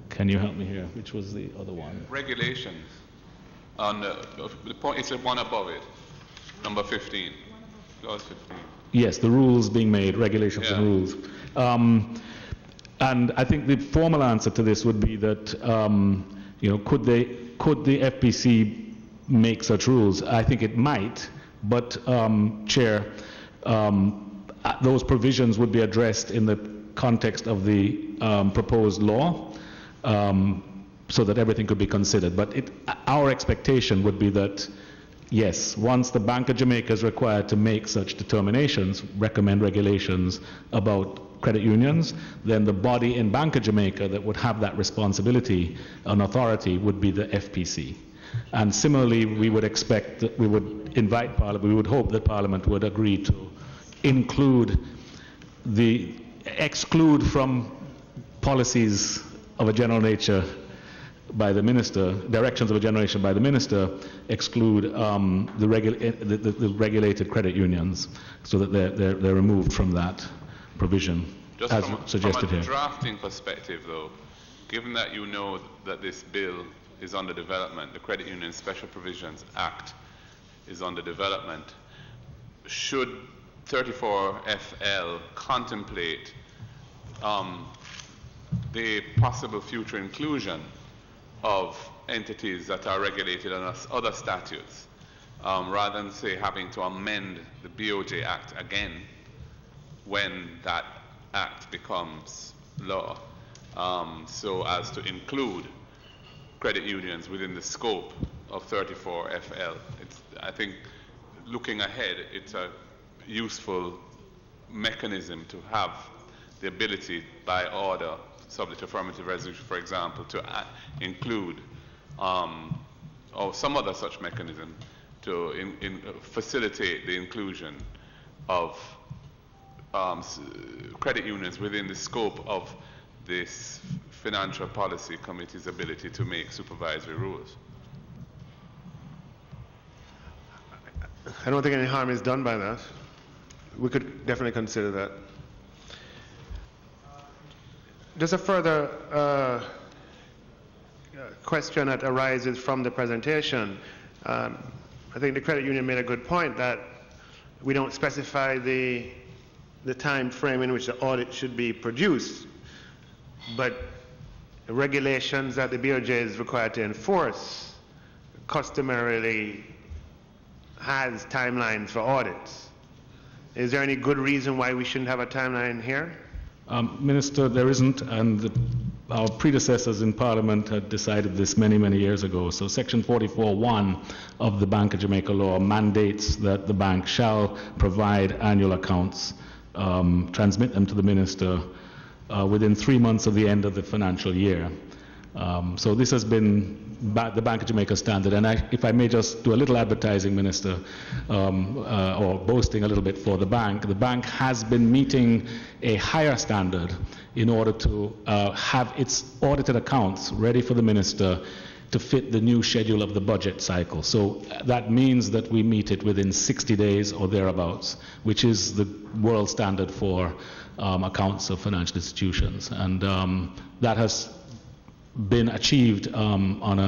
can you help me here? Which was the other one? Regulations. On the point, it's the one above it, number 15. Clause 15. Yes, the rules being made, regulations and rules. And I think the formal answer to this would be that, could the FPC make such rules? I think it might, but Chair, those provisions would be addressed in the context of the proposed law, so that everything could be considered. But our expectation would be that, yes, once the Bank of Jamaica is required to make such determinations, recommend regulations about credit unions, then the body in Bank of Jamaica that would have that responsibility and authority would be the FPC. And similarly, we would expect that we would invite Parliament, we would hope that Parliament would agree to exclude from policies of a general nature by the minister, directions of a general nature by the minister, exclude the regulated credit unions, so that they're removed from that provision, Just as from suggested a here. drafting perspective, though, given that you know that this bill is under development, the Credit Union Special Provisions Act is under development, should 34FL contemplate the possible future inclusion of entities that are regulated under other statutes, rather than, say, having to amend the BOJ Act again when that act becomes law, so as to include credit unions within the scope of 34FL. I think looking ahead, it's a useful mechanism to have the ability by order, subject to affirmative resolution, for example, to include, or some other such mechanism to facilitate the inclusion of credit unions within the scope of this Financial Policy Committee's ability to make supervisory rules. I don't think any harm is done by that. we could definitely consider that. Just a further question that arises from the presentation. I think the credit union made a good point that we don't specify the time frame in which the audit should be produced, but the regulations that the BOJ is required to enforce customarily has timelines for audits. Is there any good reason why we shouldn't have a timeline here? Minister, there isn't, and our predecessors in Parliament had decided this many, many years ago. So Section 44(1) of the Bank of Jamaica law mandates that the bank shall provide annual accounts, transmit them to the minister within 3 months of the end of the financial year. So this has been the Bank of Jamaica standard, and if I may just do a little advertising, Minister, or boasting a little bit for the bank has been meeting a higher standard in order to have its audited accounts ready for the minister to fit the new schedule of the budget cycle. So that means that we meet it within 60 days or thereabouts, which is the world standard for accounts of financial institutions, and that has been achieved on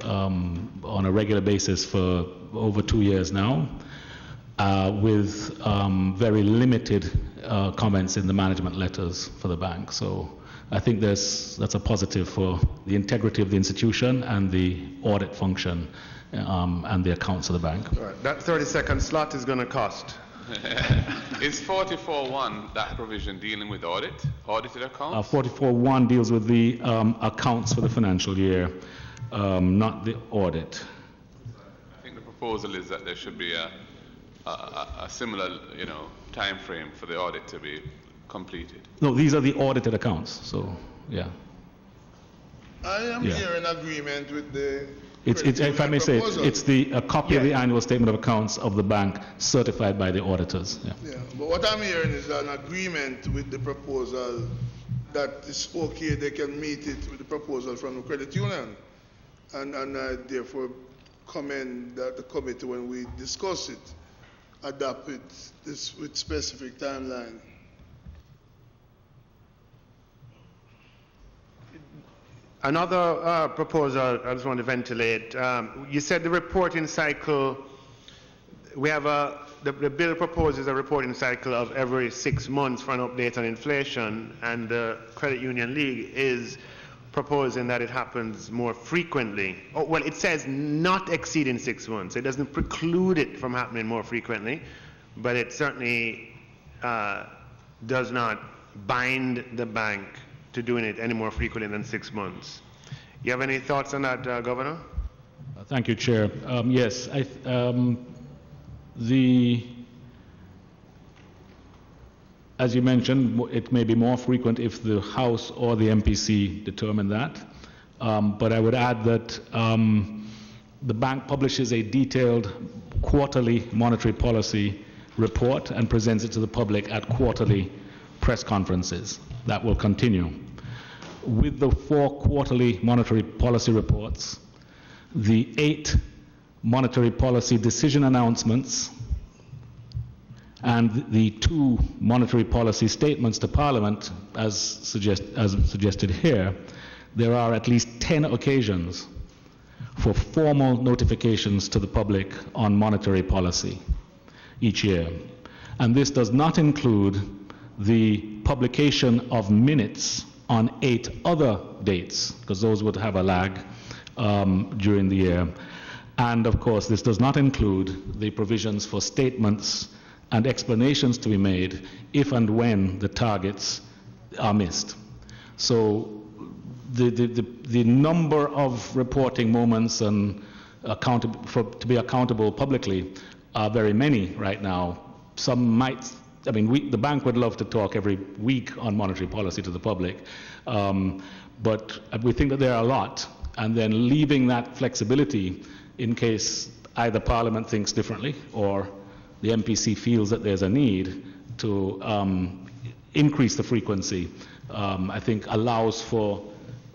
a regular basis for over 2 years now, with very limited comments in the management letters for the bank. So I think that's a positive for the integrity of the institution and the audit function and the accounts of the bank. All right. That 30-second slot is going to cost. Is 44(1) that provision dealing with audited accounts? 44(1) deals with the accounts for the financial year, not the audit. I think the proposal is that there should be a similar, time frame for the audit to be completed. No, these are the audited accounts. So, yeah. I am here in agreement with the. If I may say, it's a copy of the annual statement of accounts of the bank certified by the auditors. Yeah. But what I'm hearing is an agreement with the proposal that it's okay, they can meet it with the proposal from the credit union. And I therefore commend that the committee, when we discuss it, adopt it with specific timeline. Another proposal I just want to ventilate. You said the reporting cycle, we have the bill proposes a reporting cycle of every 6 months for an update on inflation, and the Credit Union League is proposing that it happens more frequently. Oh, well, it says not exceeding 6 months. It doesn't preclude it from happening more frequently, but it certainly does not bind the bank to doing it any more frequently than 6 months. You have any thoughts on that, Governor? Thank you, Chair. Yes, as you mentioned, it may be more frequent if the House or the MPC determine that. But I would add that the bank publishes a detailed quarterly monetary policy report and presents it to the public at quarterly press conferences. That will continue. With the 4 quarterly monetary policy reports, the 8 monetary policy decision announcements, and the 2 monetary policy statements to Parliament, as suggested here, there are at least 10 occasions for formal notifications to the public on monetary policy each year. And this does not include the publication of minutes on 8 other dates, because those would have a lag during the year. And of course, this does not include the provisions for statements and explanations to be made if and when the targets are missed. So the number of reporting moments and to be accountable publicly are very many right now. Some might, the bank would love to talk every week on monetary policy to the public, but we think that there are a lot, and then leaving that flexibility in case either Parliament thinks differently or the MPC feels that there's a need to increase the frequency, I think allows for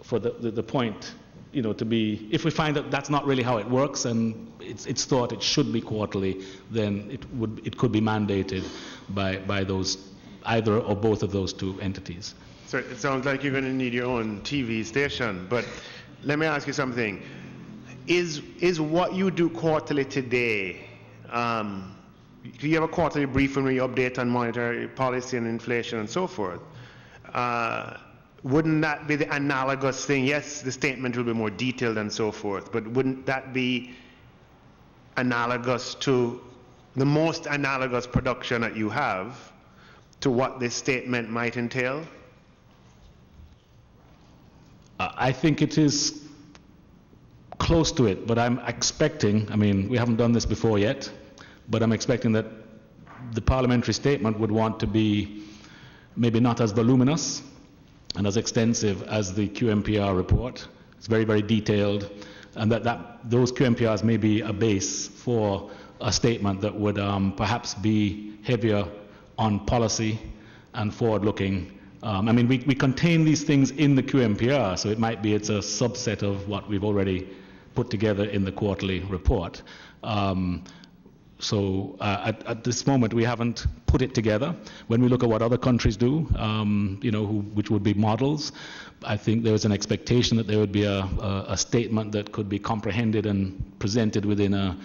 the point to be, if we find that that's not really how it works and it's thought it should be quarterly, then it could be mandated by those, either or both of those two entities. So it sounds like you're going to need your own TV station, but let me ask you something. Is what you do quarterly today, do you have a quarterly briefing where you update on monetary policy and inflation and so forth? Wouldn't that be the analogous thing? Yes, the statement will be more detailed and so forth, but wouldn't that be analogous to the most analogous production that you have to what this statement might entail? I think it is close to it, but I'm expecting, I mean, we haven't done this before yet, but I'm expecting that the parliamentary statement would want to be maybe not as voluminous and as extensive as the QMPR report. It's very, very detailed, and those QMPRs may be a base for a statement that would perhaps be heavier on policy and forward-looking. I mean, we contain these things in the QMPR, so it might be it's a subset of what we've already put together in the quarterly report. So at this moment, we haven't put it together. When we look at what other countries do, which would be models, I think there is an expectation that there would be a statement that could be comprehended and presented within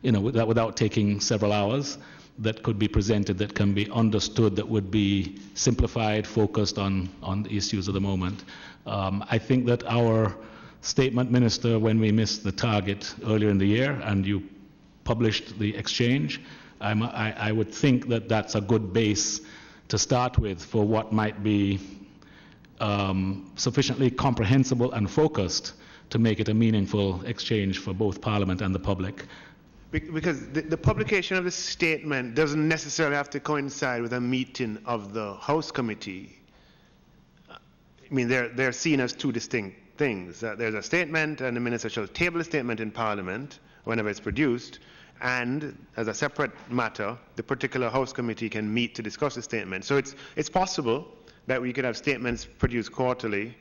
without taking several hours, that could be presented, that can be understood, that would be simplified, focused on the issues of the moment. I think that our statement, Minister, when we missed the target earlier in the year and you published the exchange, I would think that that's a good base to start with for what might be sufficiently comprehensible and focused to make it a meaningful exchange for both Parliament and the public. Because the publication of the statement doesn't necessarily have to coincide with a meeting of the House Committee. I mean, they're seen as two distinct things. There's a statement, and the Minister shall table a statement in Parliament whenever it's produced, and as a separate matter, the particular House Committee can meet to discuss the statement. So it's possible that we could have statements produced quarterly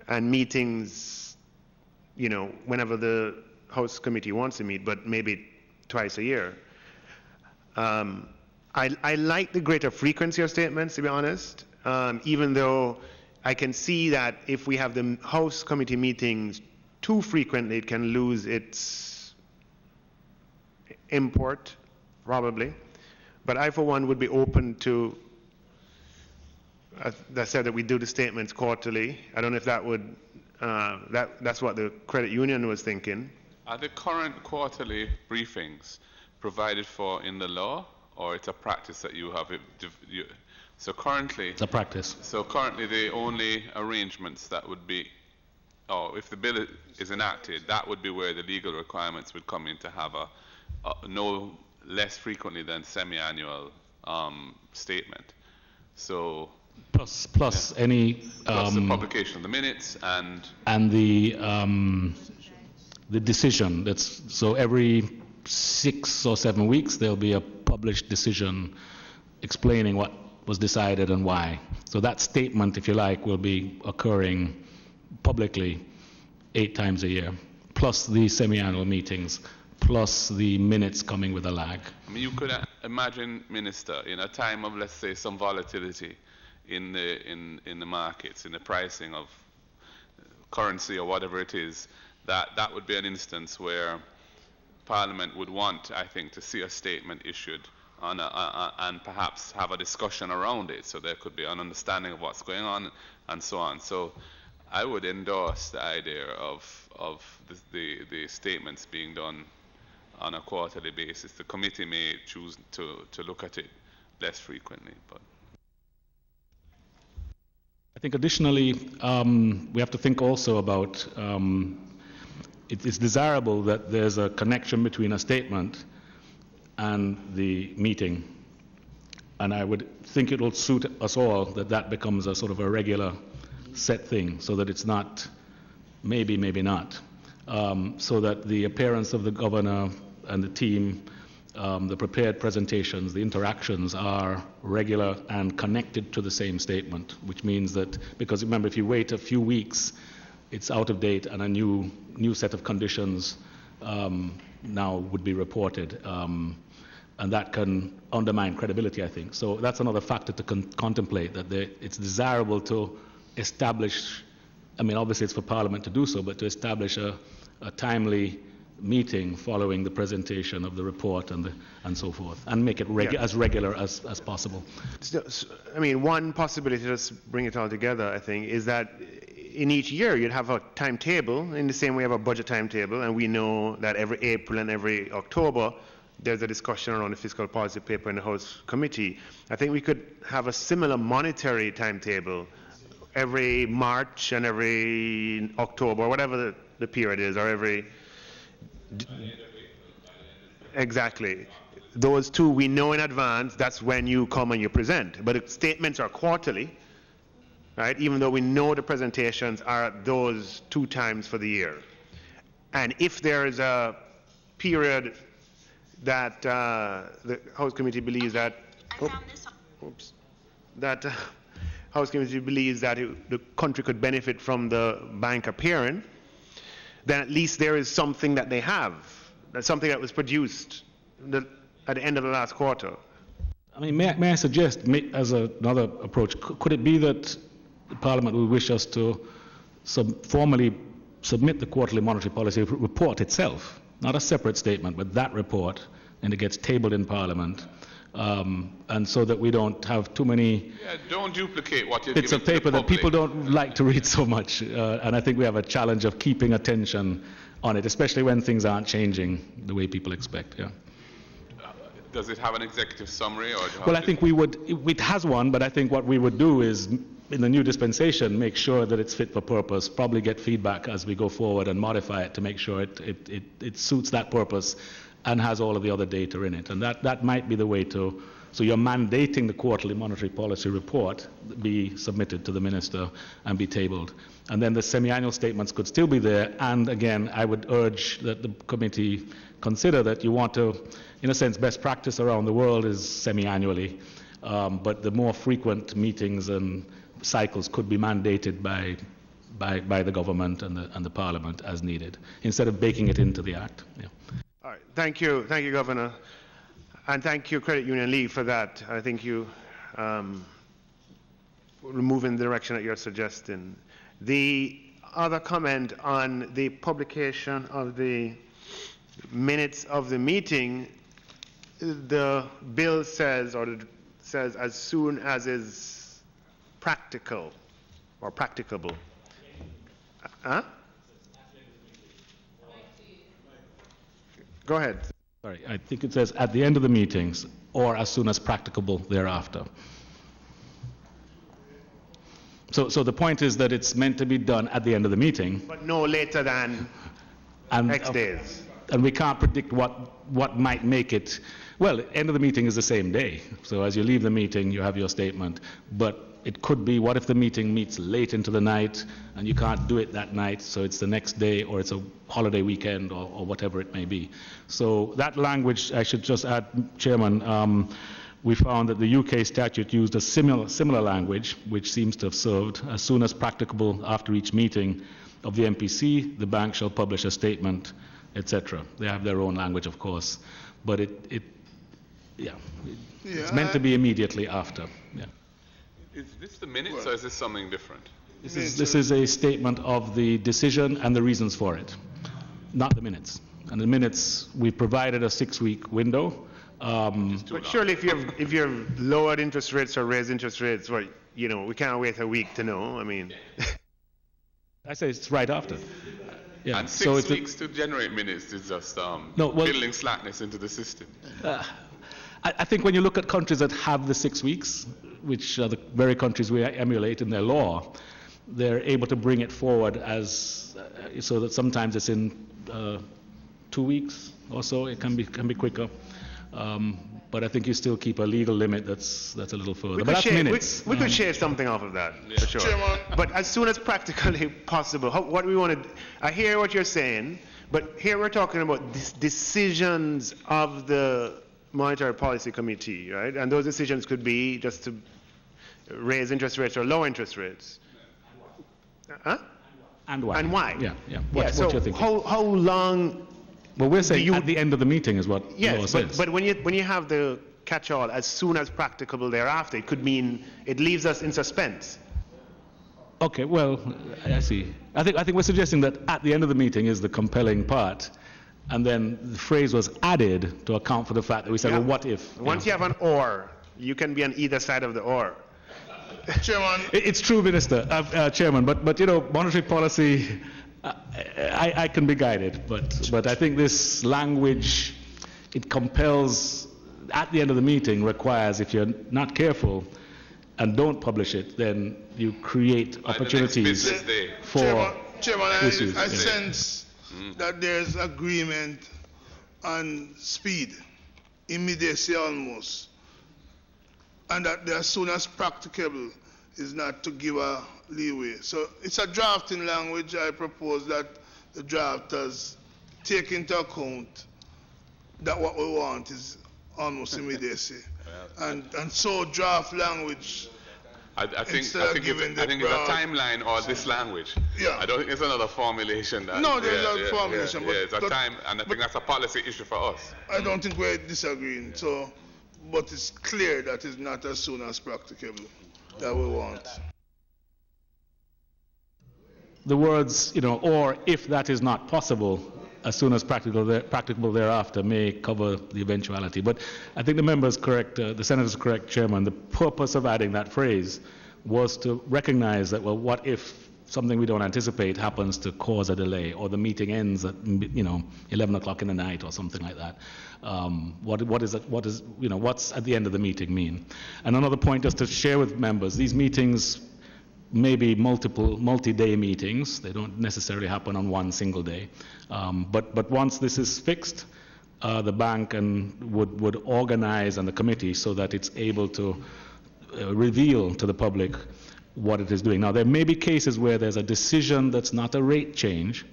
and meetings, whenever the House Committee wants to meet, but maybe twice a year. I like the greater frequency of statements, to be honest, even though I can see that if we have the House Committee meetings too frequently, it can lose its import, probably. But I, for one, would be open to, that said, that we do the statements quarterly. I don't know if that would, that's what the credit union was thinking. Are the current quarterly briefings provided for in the law, or it's a practice that you have? So currently, it's a practice. So currently, the only arrangements that would be, or if the bill is enacted, that would be where the legal requirements would come in to have a no less frequently than semi-annual statement. So plus any plus the publication of the minutes and the decision. So every 6 or 7 weeks there'll be a published decision explaining what was decided and why. So that statement, if you like, will be occurring publicly 8 times a year, plus the semi-annual meetings, plus the minutes coming with a lag. I mean, you could imagine, Minister, in a time of, let's say, some volatility in the markets, in the pricing of currency or whatever it is, that would be an instance where Parliament would want, I think, to see a statement issued and perhaps have a discussion around it, so there could be an understanding of what's going on and so on. So I would endorse the idea of the statements being done on a quarterly basis. The committee may choose to look at it less frequently, but I think additionally we have to think also about it is desirable that there's a connection between a statement and the meeting, and I would think it will suit us all that becomes a sort of a regular set thing, so that it's not maybe not, so that the appearance of the governor and the team, the prepared presentations, the interactions are regular and connected to the same statement, which means that, because remember, if you wait a few weeks, it's out of date and a new set of conditions now would be reported. And that can undermine credibility, I think. So that's another factor to contemplate, that it's desirable to establish, I mean, obviously it's for Parliament to do so, but to establish a timely meeting following the presentation of the report and so forth, and make it as regular as possible. So, I mean, one possibility to just bring it all together, I think, is that in each year you'd have a timetable, in the same way we have a budget timetable, and we know that every April and every October there's a discussion around the fiscal policy paper in the House Committee. I think we could have a similar monetary timetable every March and every October, whatever the period is, or every... Exactly. Those two we know in advance, that's when you come and you present. But the statements are quarterly, right? Even though we know the presentations are those 2 times for the year. And if there is a period that the House Committee believes that, House Committee believes that the country could benefit from the bank appearing, then at least there is something that they have. That's something that was produced at the end of the last quarter. I mean, may I suggest, as another approach, could it be that the Parliament will wish us to formally submit the quarterly monetary policy report itself, not a separate statement, but that report, and it gets tabled in Parliament, and so that we don't have too many... Yeah, don't duplicate what you're bits of paper that people don't like to read so much, and I think we have a challenge of keeping attention on it, especially when things aren't changing the way people expect. Yeah. Does it have an executive summary? Or well, I think it has one, but I think what we would do is, in the new dispensation, make sure that it's fit for purpose, probably get feedback as we go forward and modify it to make sure it suits that purpose and has all of the other data in it. And that might be the way to, so you're mandating the quarterly monetary policy report be submitted to the minister and be tabled. And then the semi-annual statements could still be there. And again, I would urge that the committee consider that you want to, in a sense, best practice around the world is semi-annually. But the more frequent meetings and cycles could be mandated by the government and the Parliament as needed, instead of baking it into the Act. Yeah. All right, thank you, Governor, and thank you, Credit Union League, for that. I think you move in the direction that you're suggesting. The other comment on the publication of the minutes of the meeting, the bill says, says as soon as is practical or practicable. Huh? Go ahead. Sorry, I think it says at the end of the meetings or as soon as practicable thereafter. So the point is that it's meant to be done at the end of the meeting. But no later than X days. And we can't predict what might make it. Well, the end of the meeting is the same day. So as you leave the meeting, you have your statement. But it could be, what if the meeting meets late into the night and you can't do it that night, so it's the next day or it's a holiday weekend or whatever it may be. So that language, I should just add, Chairman, we found that the UK statute used a similar language, which seems to have served. As soon as practicable after each meeting of the MPC, the bank shall publish a statement, etc. They have their own language, of course, but it's meant to be immediately after. Yeah. Is this the minutes or is this something different? This is a statement of the decision and the reasons for it, not the minutes. And the minutes, we provided a 6-week window. But surely if you have lowered interest rates or raised interest rates, well, you know, we can't wait a week to know. I mean, I say it's right after. Yeah. And 6 weeks to generate minutes is just building slackness into the system. I think when you look at countries that have the 6 weeks, which are the very countries we emulate in their law, they're able to bring it forward as so that sometimes it's in 2 weeks or so. It can be quicker. But I think you still keep a legal limit that's a little further. But that's minutes. We could shave something off of that, for sure. Chairman. But as soon as practically possible, what we want to... I hear what you're saying, but here we're talking about decisions of the Monetary Policy Committee, right? And those decisions could be just to raise interest rates or lower interest rates. Huh? And why? And why? Yeah, yeah. Yeah, What so you're thinking? how long? Well, we're saying at the end of the meeting is what the law Yes, says. but when you have the catch-all as soon as practicable thereafter, it could mean it leaves us in suspense. Okay, well, I see. I think we're suggesting that at the end of the meeting is the compelling part, and then the phrase was added to account for the fact that we said, Yeah. well, what if? Once you have an or, you can be on either side of the or. Chairman, It's true, Minister, Chairman, but you know, monetary policy, I can be guided, but I think this language, it compels, at the end of the meeting, requires, if you're not careful and don't publish it, then you create opportunities for Chairman, issues. I sense that there's agreement on speed, immediacy almost, and that as soon as practicable is not to give a leeway. So it's a drafting language. I propose that the drafters take into account that what we want is almost immediacy. And so draft language. I think it's Instead a of giving the broad- timeline or this language. Yeah. I don't think it's another formulation. No, there's no formulation, but- it's a but- time, and I think that's a policy issue for us. I don't think we're disagreeing. So, but it's clear that it's not as soon as practicable that we want. The words, you know, or if that is not possible, as soon as practicable thereafter may cover the eventuality. But I think the member is correct, the senator is correct, Chairman. The purpose of adding that phrase was to recognize that, well, what if something we don't anticipate happens to cause a delay, or the meeting ends at, you know, 11 o'clock in the night or something like that. What's at the end of the meeting mean? And another point just to share with members, these meetings may be multi-day meetings. They don't necessarily happen on one single day. But once this is fixed, the bank would organize and the committee so that it's able to reveal to the public what it is doing. Now, there may be cases where there's a decision that's not a rate change,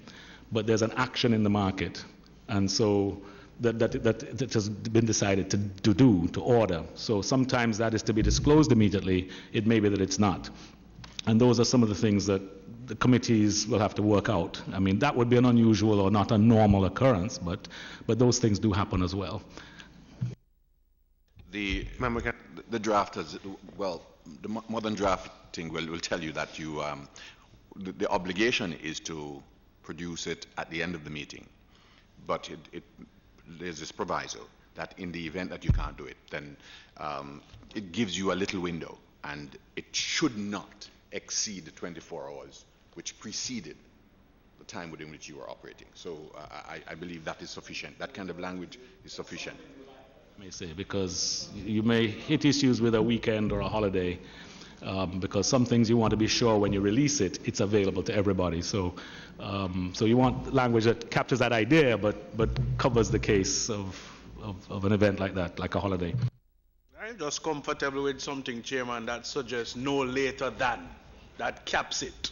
but there's an action in the market. And so that has been decided to order. So sometimes that is to be disclosed immediately. It may be that it's not. And those are some of the things that the committees will have to work out. I mean, that would be an unusual or not a normal occurrence, but those things do happen as well. The drafters, well, the modern drafting will tell you that you, the obligation is to produce it at the end of the meeting. But there's this proviso that in the event that you can't do it, then it gives you a little window, and it should not exceed the 24 hours which preceded the time within which you were operating. So I believe that is sufficient. That kind of language is sufficient. I may say, because you may hit issues with a weekend or a holiday, because some things you want to be sure when you release it, it's available to everybody. So you want language that captures that idea, but covers the case of an event like that, like a holiday. I'm just comfortable with something, Chairman, that suggests no later than, that caps it,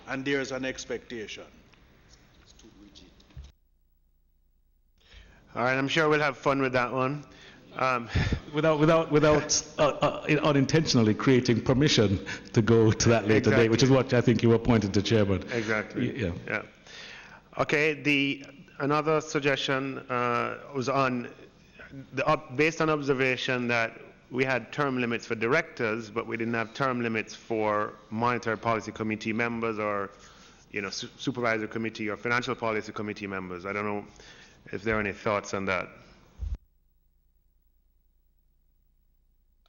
and there's an expectation. All right, I'm sure we'll have fun with that one. Without unintentionally creating permission to go to that later date, which is what I think you were pointing to, Chairman. Exactly. Yeah. Okay. Another suggestion was on based on observation that we had term limits for directors, but we didn't have term limits for monetary policy committee members or, you know, supervisory committee or financial policy committee members. I don't know if there are any thoughts on that.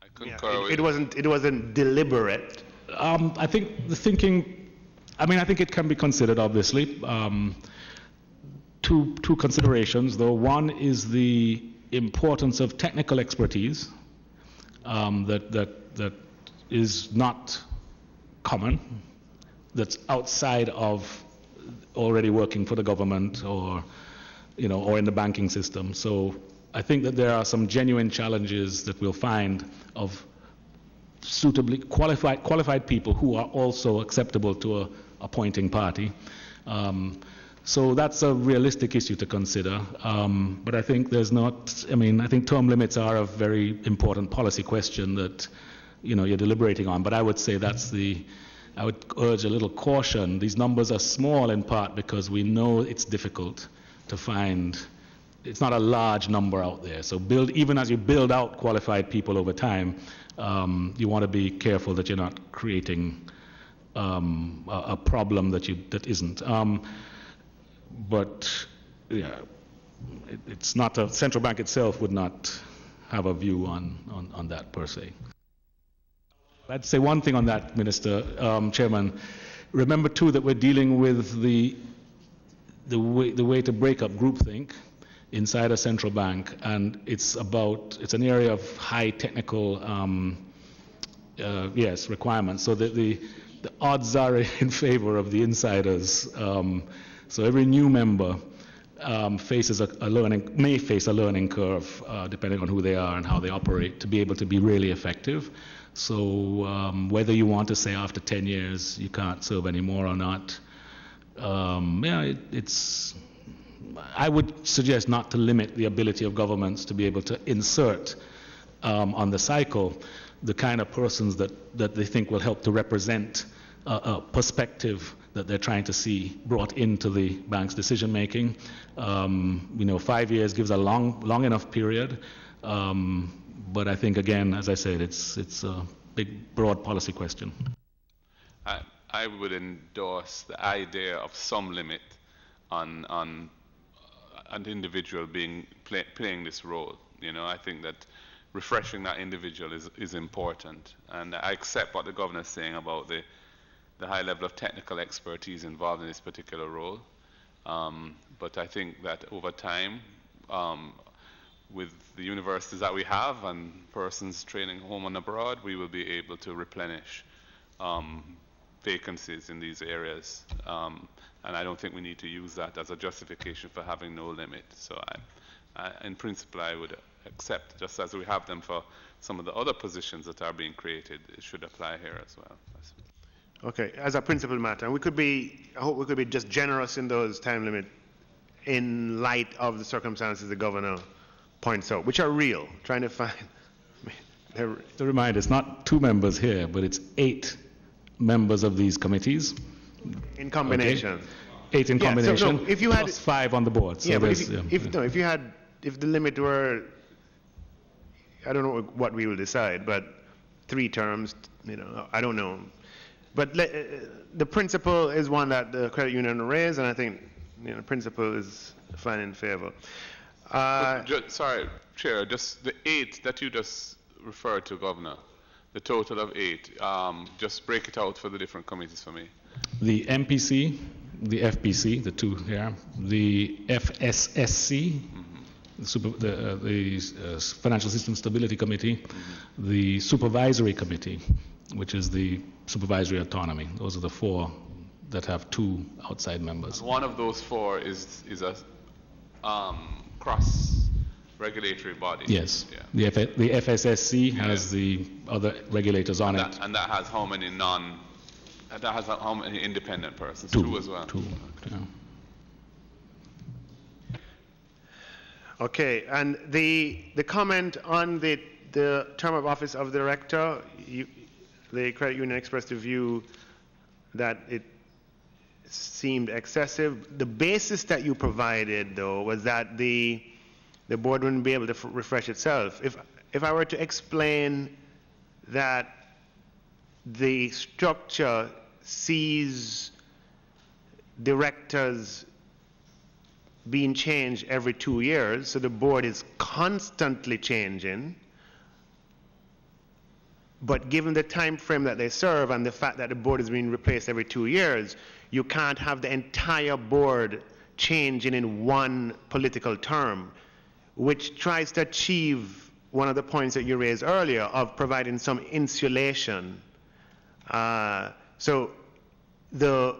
I concur with it wasn't deliberate. I think the thinking, I think it can be considered, obviously. Two considerations, though. One is the importance of technical expertise that is not common, that's outside of already working for the government or in the banking system. So I think that there are some genuine challenges that we'll find of suitably qualified people who are also acceptable to a appointing party. So that's a realistic issue to consider. But I think there's not, I think term limits are a very important policy question that, you're deliberating on. But I would say that's the I would urge a little caution. These numbers are small in part because we know it's difficult to find. It's not a large number out there. So even as you build out qualified people over time, you want to be careful that you're not creating a problem that isn't. But yeah, it's not a central bank itself would not have a view on that per se. I'd say one thing on that, Minister, Chairman. Remember too that we're dealing with the way to break up groupthink inside a central bank, and it's an area of high technical requirements. So that the odds are in favor of the insiders. So every new member may face a learning curve, depending on who they are and how they operate, to be able to be really effective. So whether you want to say after 10 years you can't serve anymore or not, I would suggest not to limit the ability of governments to be able to insert on the cycle the kind of persons that they think will help to represent a perspective that they're trying to see brought into the bank's decision making. 5 years gives a long enough period. But I think, again, as I said, it's a big, broad policy question. I would endorse the idea of some limit on an individual playing this role. I think that refreshing that individual is important, and I accept what the governor is saying about the high level of technical expertise involved in this particular role. But I think that over time, with the universities that we have and persons training home and abroad, we will be able to replenish vacancies in these areas. And I don't think we need to use that as a justification for having no limit. So in principle, I would accept, just as we have them for some of the other positions that are being created, it should apply here as well. Okay, as a principal matter, I hope we could be just generous in those time limits in light of the circumstances the governor points out, which are real, trying to find. To remind, it's not 2 members here, but it's 8 members of these committees. In combination. Okay. 8 in combination, so, no, if you plus 5 on the board. So yeah, but if the limit were, I don't know what we will decide, but 3 terms, I don't know. But the principle is one that the credit union raised, and I think the principle is fine in favor. Sorry, Chair, just the 8 that you just referred to, Governor, the total of 8, just break it out for the different committees for me. The MPC, the FPC, the 2 here, the FSSC, the Financial System Stability Committee, the Supervisory Committee, which is the supervisory autonomy. Those are the 4 that have 2 outside members. And one of those 4 is a cross-regulatory body. Yes. Yeah. The FSSC has the other regulators on it. And that has how many how many independent persons? 2 as well. 2. Yeah. Okay, and the comment on the term of office of the director, the credit union expressed a view that it seemed excessive. The basis that you provided, though, was that the board wouldn't be able to refresh itself. If I were to explain that the structure sees directors being changed every 2 years, so the board is constantly changing, but given the time frame that they serve and the fact that the board is being replaced every 2 years, you can't have the entire board changing in one political term, which tries to achieve one of the points that you raised earlier of providing some insulation. So the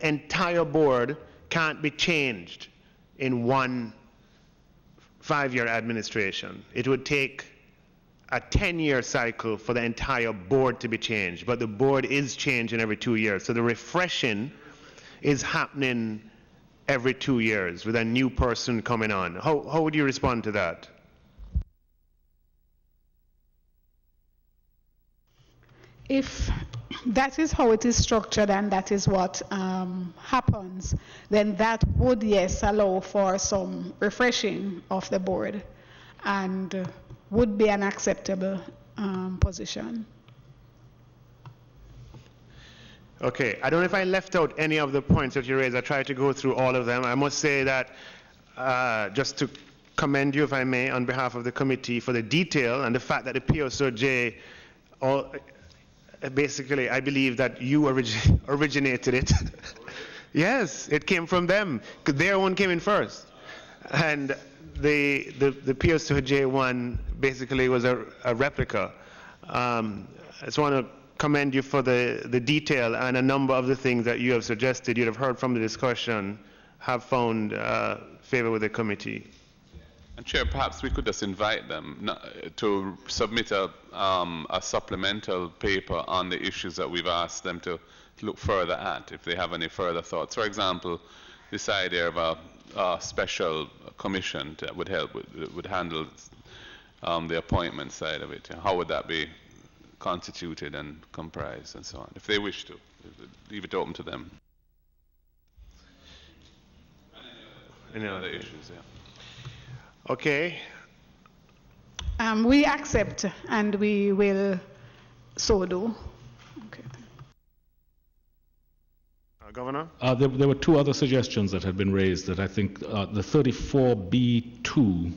entire board can't be changed in one 5-year administration. It would take a 10-year cycle for the entire board to be changed, but the board is changing every 2 years. So the refreshing is happening every 2 years with a new person coming on. How would you respond to that? If that is how it is structured and that is what happens, then that would, yes, allow for some refreshing of the board and would be an acceptable position. Okay, I don't know if I left out any of the points that you raised. I tried to go through all of them. I must say that just to commend you, if I may, on behalf of the committee for the detail and the fact that the PBCJ, basically, I believe that you originated it. Yes, it came from them, because their one came in first. And the PBCJ one basically was a replica. I just want to commend you for the detail, and a number of the things that you have suggested, you have heard from the discussion, have found favor with the committee. And Chair, perhaps we could just invite them to submit a supplemental paper on the issues that we've asked them to look further at, if they have any further thoughts. For example, this idea of a special commission that would help, would handle the appointment side of it. How would that be constituted and comprised and so on, if they wish to? Leave it open to them. Any other issues, yeah. Okay. We accept and we will so do. Okay. Governor? There were two other suggestions that had been raised that I think the 34B2,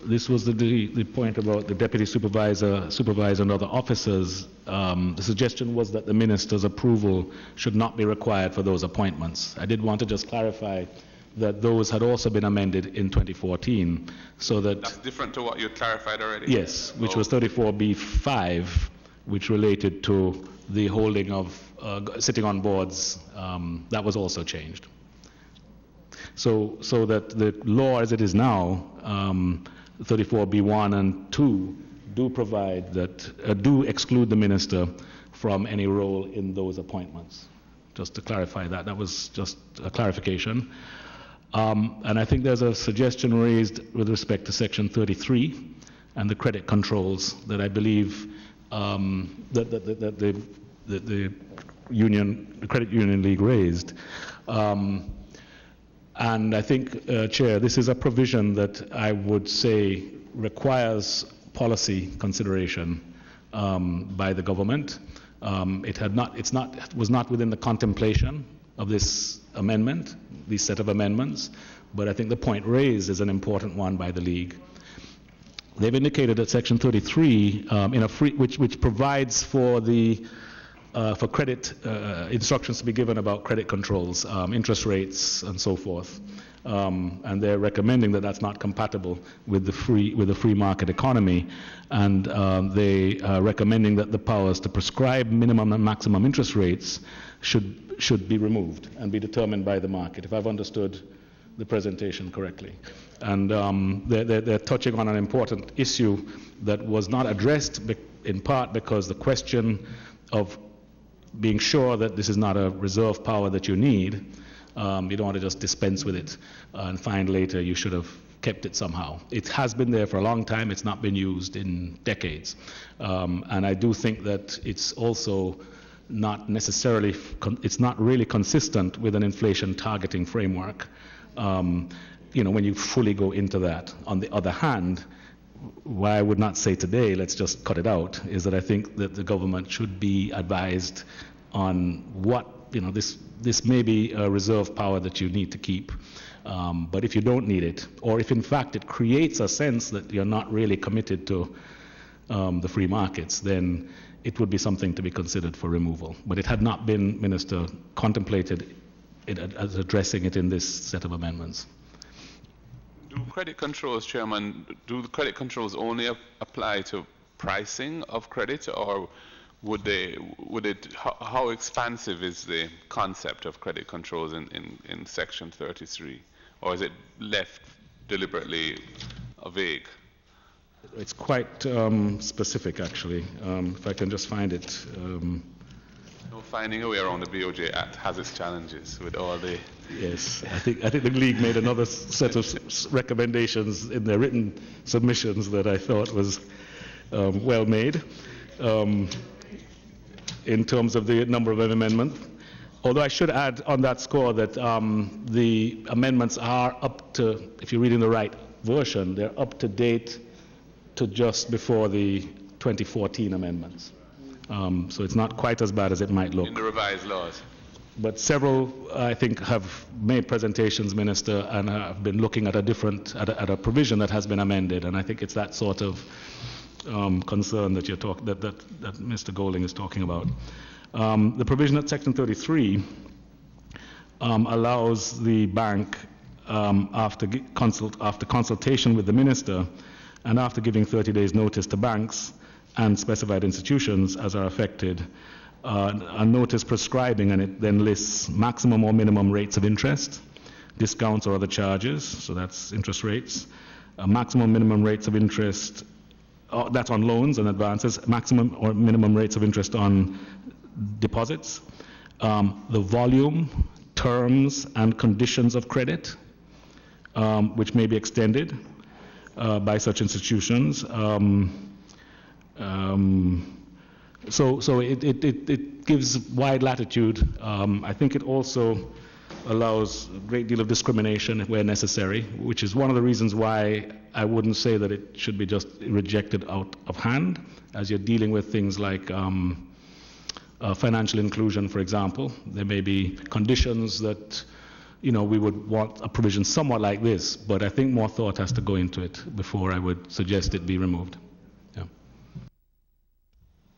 this was the point about the deputy supervisor and other officers. The suggestion was that the minister's approval should not be required for those appointments. I did want to just clarify that those had also been amended in 2014, so that... That's different to what you clarified already? Yes, which was 34B5, which related to the holding of sitting on boards. That was also changed. So that the law as it is now, 34B1 and 2, do provide that, do exclude the minister from any role in those appointments. Just to clarify that, that was just a clarification. And I think there's a suggestion raised with respect to Section 33 and the credit controls that I believe that the Credit Union League raised. And I think, Chair, this is a provision that I would say requires policy consideration by the government. It was not within the contemplation of this amendment, this set of amendments, but I think the point raised is an important one by the League. They've indicated that Section 33, which provides for for credit instructions to be given about credit controls, interest rates, and so forth, and they're recommending that that's not compatible with the free market economy, and they are recommending that the powers to prescribe minimum and maximum interest rates should be removed and be determined by the market, if I've understood the presentation correctly. And they're touching on an important issue that was not addressed in part because the question of being sure that this is not a reserve power that you need, you don't want to just dispense with it and find later you should have kept it somehow. It has been there for a long time, it's not been used in decades. And I do think that it's also not necessarily, it's not really consistent with an inflation targeting framework, when you fully go into that. On the other hand, why I would not say today, let's just cut it out, is that I think that the government should be advised on what, this may be a reserve power that you need to keep, but if you don't need it, or if in fact it creates a sense that you're not really committed to the free markets, then it would be something to be considered for removal. But it had not been, Minister, contemplated as addressing it in this set of amendments. Do credit controls, Chairman, do the credit controls only apply to pricing of credit, or how expansive is the concept of credit controls in Section 33? Or is it left deliberately vague? It's quite specific, actually. If I can just find it. Finding a way around the BOJ Act has its challenges with all the... Yes, I think the League made another set of recommendations in their written submissions that I thought was well made. in terms of the number of amendments. Although I should add on that score that the amendments are up to, if you're reading the right version, they're up to date to just before the 2014 amendments. So it's not quite as bad as it might look. In the revised laws. But several, I think, have made presentations, Minister, and have been looking at at a provision that has been amended. And I think it's that sort of concern that that Mr. Golding is talking about. The provision at Section 33 allows the bank, after consultation with the Minister and after giving 30 days notice to banks and specified institutions as are affected, a notice prescribing, and it then lists maximum or minimum rates of interest, discounts or other charges, so that's interest rates, maximum minimum rates of interest, that's on loans and advances, maximum or minimum rates of interest on deposits, the volume, terms and conditions of credit, which may be extended by such institutions. So it gives wide latitude. I think it also allows a great deal of discrimination where necessary, which is one of the reasons why I wouldn't say that it should be just rejected out of hand, as you're dealing with things like financial inclusion, for example. There may be conditions that, we would want a provision somewhat like this, but I think more thought has to go into it before I would suggest it be removed.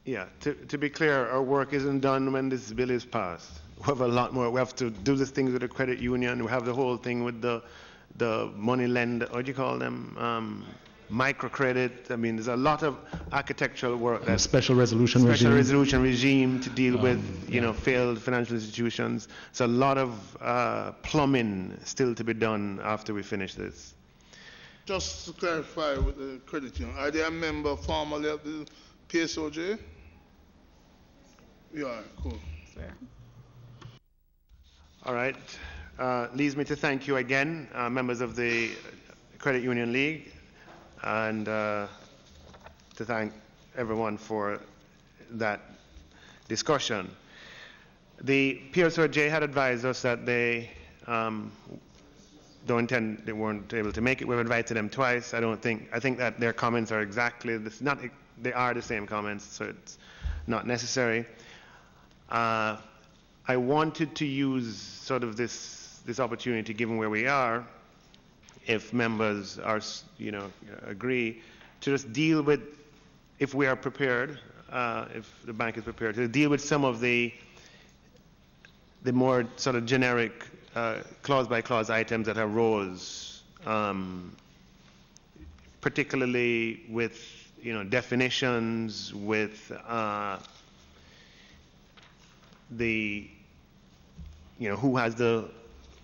Yeah, to be clear, our work isn't done when this bill is passed. We have a lot more. We have to do this thing with the credit union. We have the whole thing with the money lender, what do you call them? Microcredit. I mean, there's a lot of architectural work. A special resolution regime to deal with, failed financial institutions. It's a lot of plumbing still to be done after we finish this. Just to clarify with the credit union, are they a member formally of the PSOJ? Yeah, cool. Fair. All right. Leaves me to thank you again, members of the Credit Union League, and to thank everyone for that discussion. The PSOJ had advised us that they they weren't able to make it. We've invited them twice. I think that their comments are exactly this. They are the same comments, so it's not necessary. I wanted to use sort of this opportunity, given where we are, if members are, agree, to just deal with, if we are prepared, if the bank is prepared, to deal with some of the more sort of generic clause-by-clause items that arose, particularly with definitions, with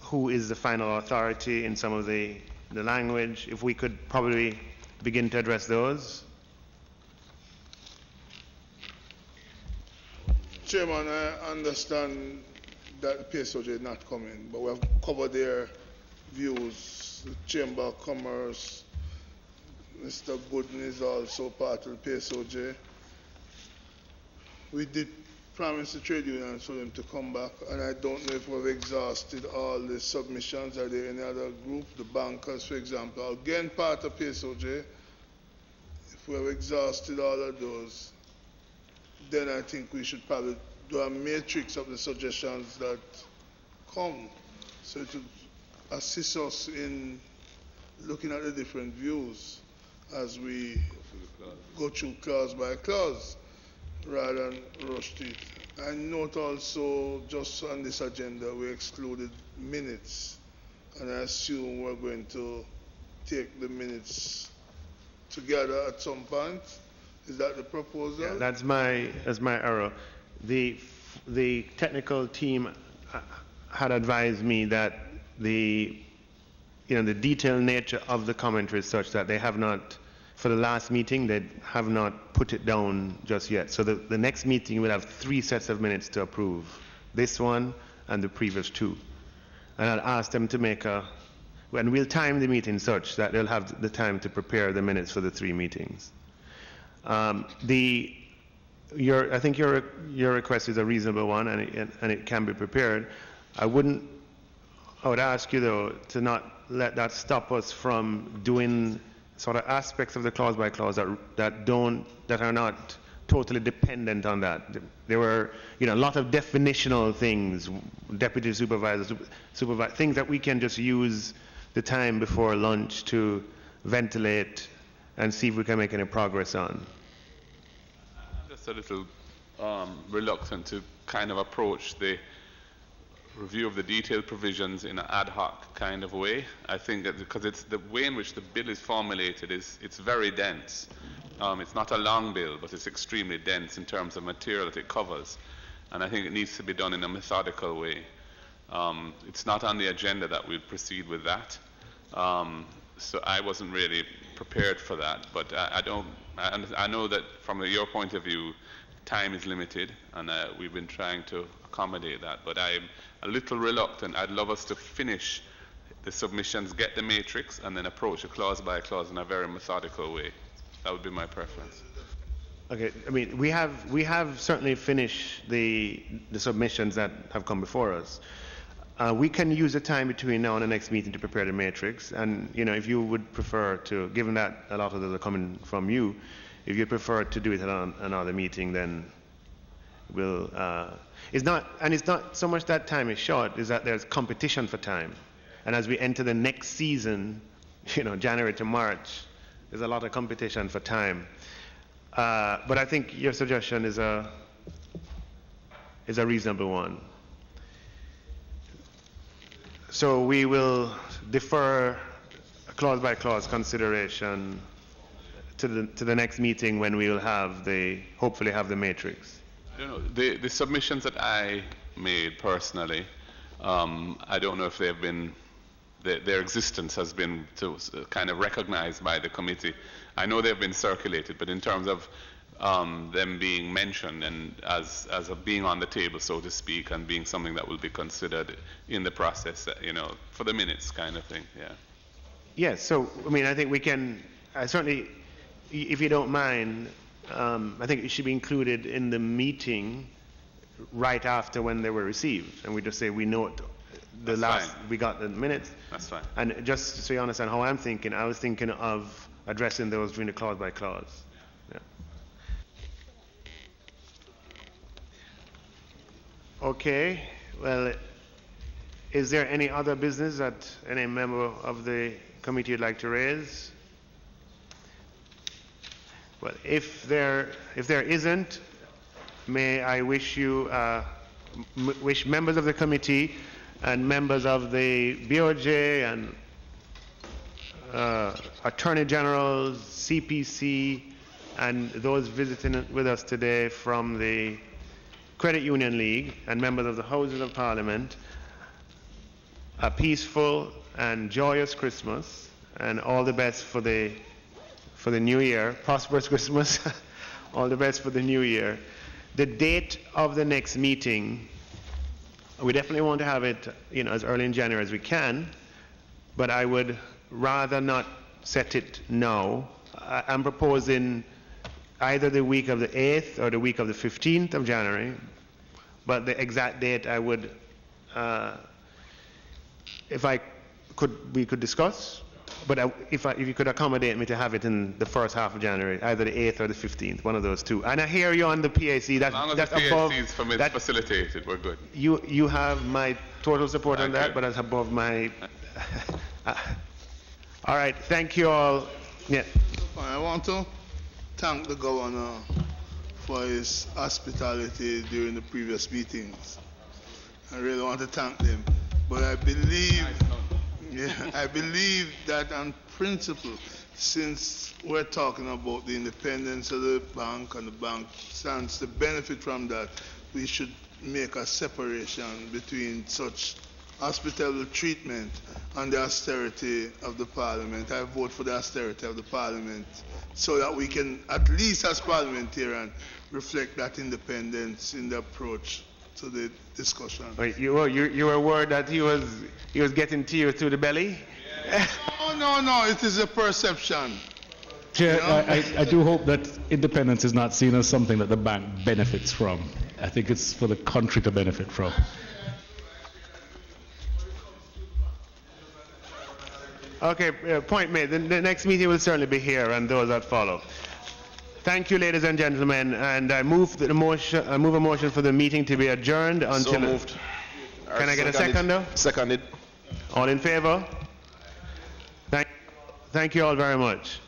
who is the final authority in some of the language. If we could probably begin to address those. Chairman, I understand that the PSOJ is not coming, but we have covered their views. The Chamber of Commerce, Mr. Gooden is also part of the PSOJ. We did promise the trade unions for them to come back, and I don't know if we've exhausted all the submissions. Are there any other group? The bankers, for example, again part of PSOJ. If we have exhausted all of those, then I think we should probably do a matrix of the suggestions that come, so it would assist us in looking at the different views as we go through clause by clause, rather than rush it. I note also, just on this agenda, we excluded minutes, and I assume we're going to take the minutes together at some point. Is that the proposal? Yeah, that's my error. The technical team had advised me that the detailed nature of the commentary is such that they have not, for the last meeting, they have not put it down just yet. So the next meeting will have 3 sets of minutes to approve, this one and the previous 2. And I'll ask them to make and we'll time the meeting such that they'll have the time to prepare the minutes for the 3 meetings. I think your request is a reasonable one, and it can be prepared. I would ask you though to not let that stop us from doing sort of aspects of the clause by clause that are not totally dependent on that. There were, a lot of definitional things, deputy supervisor, things that we can just use the time before lunch to ventilate and see if we can make any progress on. I'm just a little reluctant to kind of approach the review of the detailed provisions in an ad hoc kind of way. I think that because it's the way in which the bill is formulated it's very dense. It's not a long bill, but it's extremely dense in terms of material that it covers. And I think it needs to be done in a methodical way. It's not on the agenda that we proceed with that. So I wasn't really prepared for that, but I know that from your point of view, time is limited, and we've been trying to accommodate that, but I'm a little reluctant. I'd love us to finish the submissions, get the matrix, and then approach a clause by clause in a very methodical way. That would be my preference. Okay, I mean, we have certainly finished the submissions that have come before us. We can use the time between now and the next meeting to prepare the matrix, and if you would prefer to, given that a lot of those are coming from you, if you prefer to do it on another meeting, then we'll. It's not so much that time is short, is that there's competition for time, and as we enter the next season, January to March, there's a lot of competition for time. But I think your suggestion is a reasonable one. So we will defer clause by clause consideration to the next meeting when we will hopefully have the matrix. The submissions that I made personally, I don't know if they've been, their existence has been kind of recognized by the committee. I know they've been circulated, but in terms of them being mentioned and as being on the table, so to speak, and being something that will be considered in the process, for the minutes kind of thing, yeah. Yes, so, I mean, I think we can, certainly, if you don't mind, I think it should be included in the meeting right after when they were received, and we just say we note we got the minutes. That's fine. And just so you understand how I'm thinking, I was thinking of addressing those during the clause by clause. Yeah. Okay, well, is there any other business that any member of the committee would like to raise? Well, if there isn't, may I wish wish members of the committee and members of the BOJ and Attorney Generals, CPC, and those visiting with us today from the Credit Union League and members of the Houses of Parliament a peaceful and joyous Christmas, and all the best for the new year. Prosperous Christmas. All the best for the new year. The date of the next meeting, we definitely want to have it, as early in January as we can, but I would rather not set it now. I'm proposing either the week of the 8th or the week of the 15th of January, but the exact date I would, we could discuss, but if you could accommodate me to have it in the first half of January, either the 8th or the 15th, one of those two. And I hear you on the PAC. That's above. As long as the PAC is facilitated, we're good. You have my total support on that, but that's above my. All right, thank you all. Yeah. I want to thank the governor for his hospitality during the previous meetings. I really want to thank them. But I believe, I believe that on principle, since we're talking about the independence of the bank and the bank stands to benefit from that, we should make a separation between such hospitable treatment and the austerity of the parliament. I vote for the austerity of the parliament so that we can, at least as parliamentarians, reflect that independence in the approach to the discussion. Wait, you were worried that he was getting to you through the belly? No, it is a perception. Chair, I do hope that independence is not seen as something that the bank benefits from. I think it's for the country to benefit from. Okay, point made. The next meeting will certainly be here and those that follow. Thank you, ladies and gentlemen, and I move a motion for the meeting to be adjourned until... So moved. Can I get a second, though? Seconded. All in favor? Thank you all very much.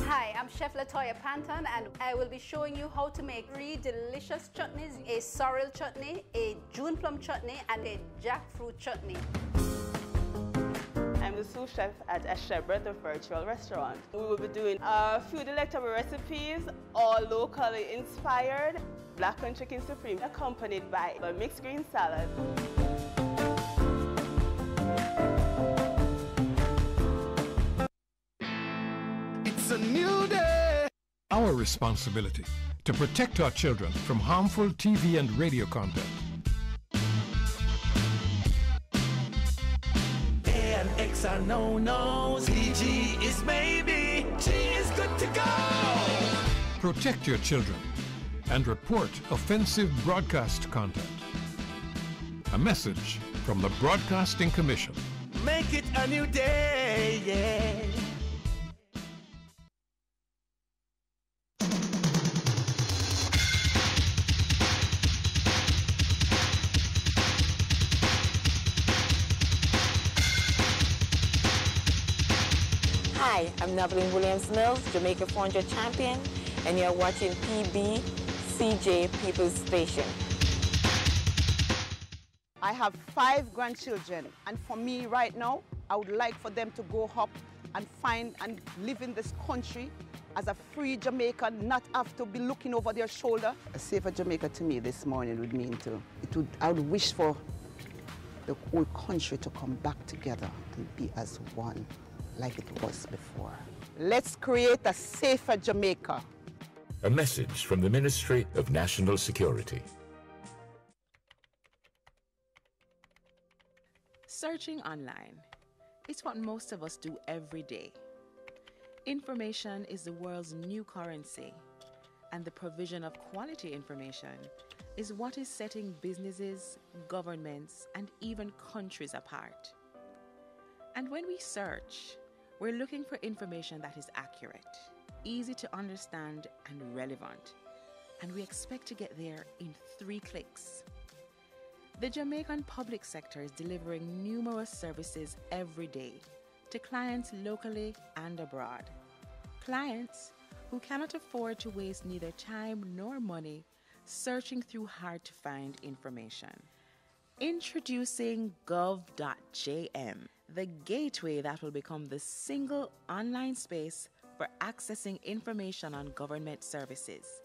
Hi, I'm Chef Latoya Panton, and I will be showing you how to make 3 delicious chutneys: a sorrel chutney, a June plum chutney, and a jackfruit chutney. I'm the sous chef at Ashebra, the virtual restaurant. We will be doing a few delectable recipes, all locally inspired. Black-currant chicken supreme, accompanied by a mixed green salad. It's a new day. Our responsibility to protect our children from harmful TV and radio content. A and X are no-nos. PG is maybe. G is good to go. Protect your children and report offensive broadcast content. A message from the Broadcasting Commission. Make it a new day, yeah. Hi, I'm Nevelyn Williams-Mills, Jamaica 400 champion, and you're watching PBCJ People's Station. I have 5 grandchildren, and for me right now, I would like for them to grow up and find and live in this country as a free Jamaican, not have to be looking over their shoulder. A safer Jamaica to me this morning would mean I would wish for the whole country to come back together and be as one, like it was before. Let's create a safer Jamaica. A message from the Ministry of National Security. Searching online is what most of us do every day. Information is the world's new currency, and the provision of quality information is what is setting businesses, governments, and even countries apart. And when we search, we're looking for information that is accurate, easy to understand, and relevant. And we expect to get there in 3 clicks. The Jamaican public sector is delivering numerous services every day to clients locally and abroad. Clients who cannot afford to waste neither time nor money searching through hard-to-find information. Introducing gov.jm, the gateway that will become the single online space for accessing information on government services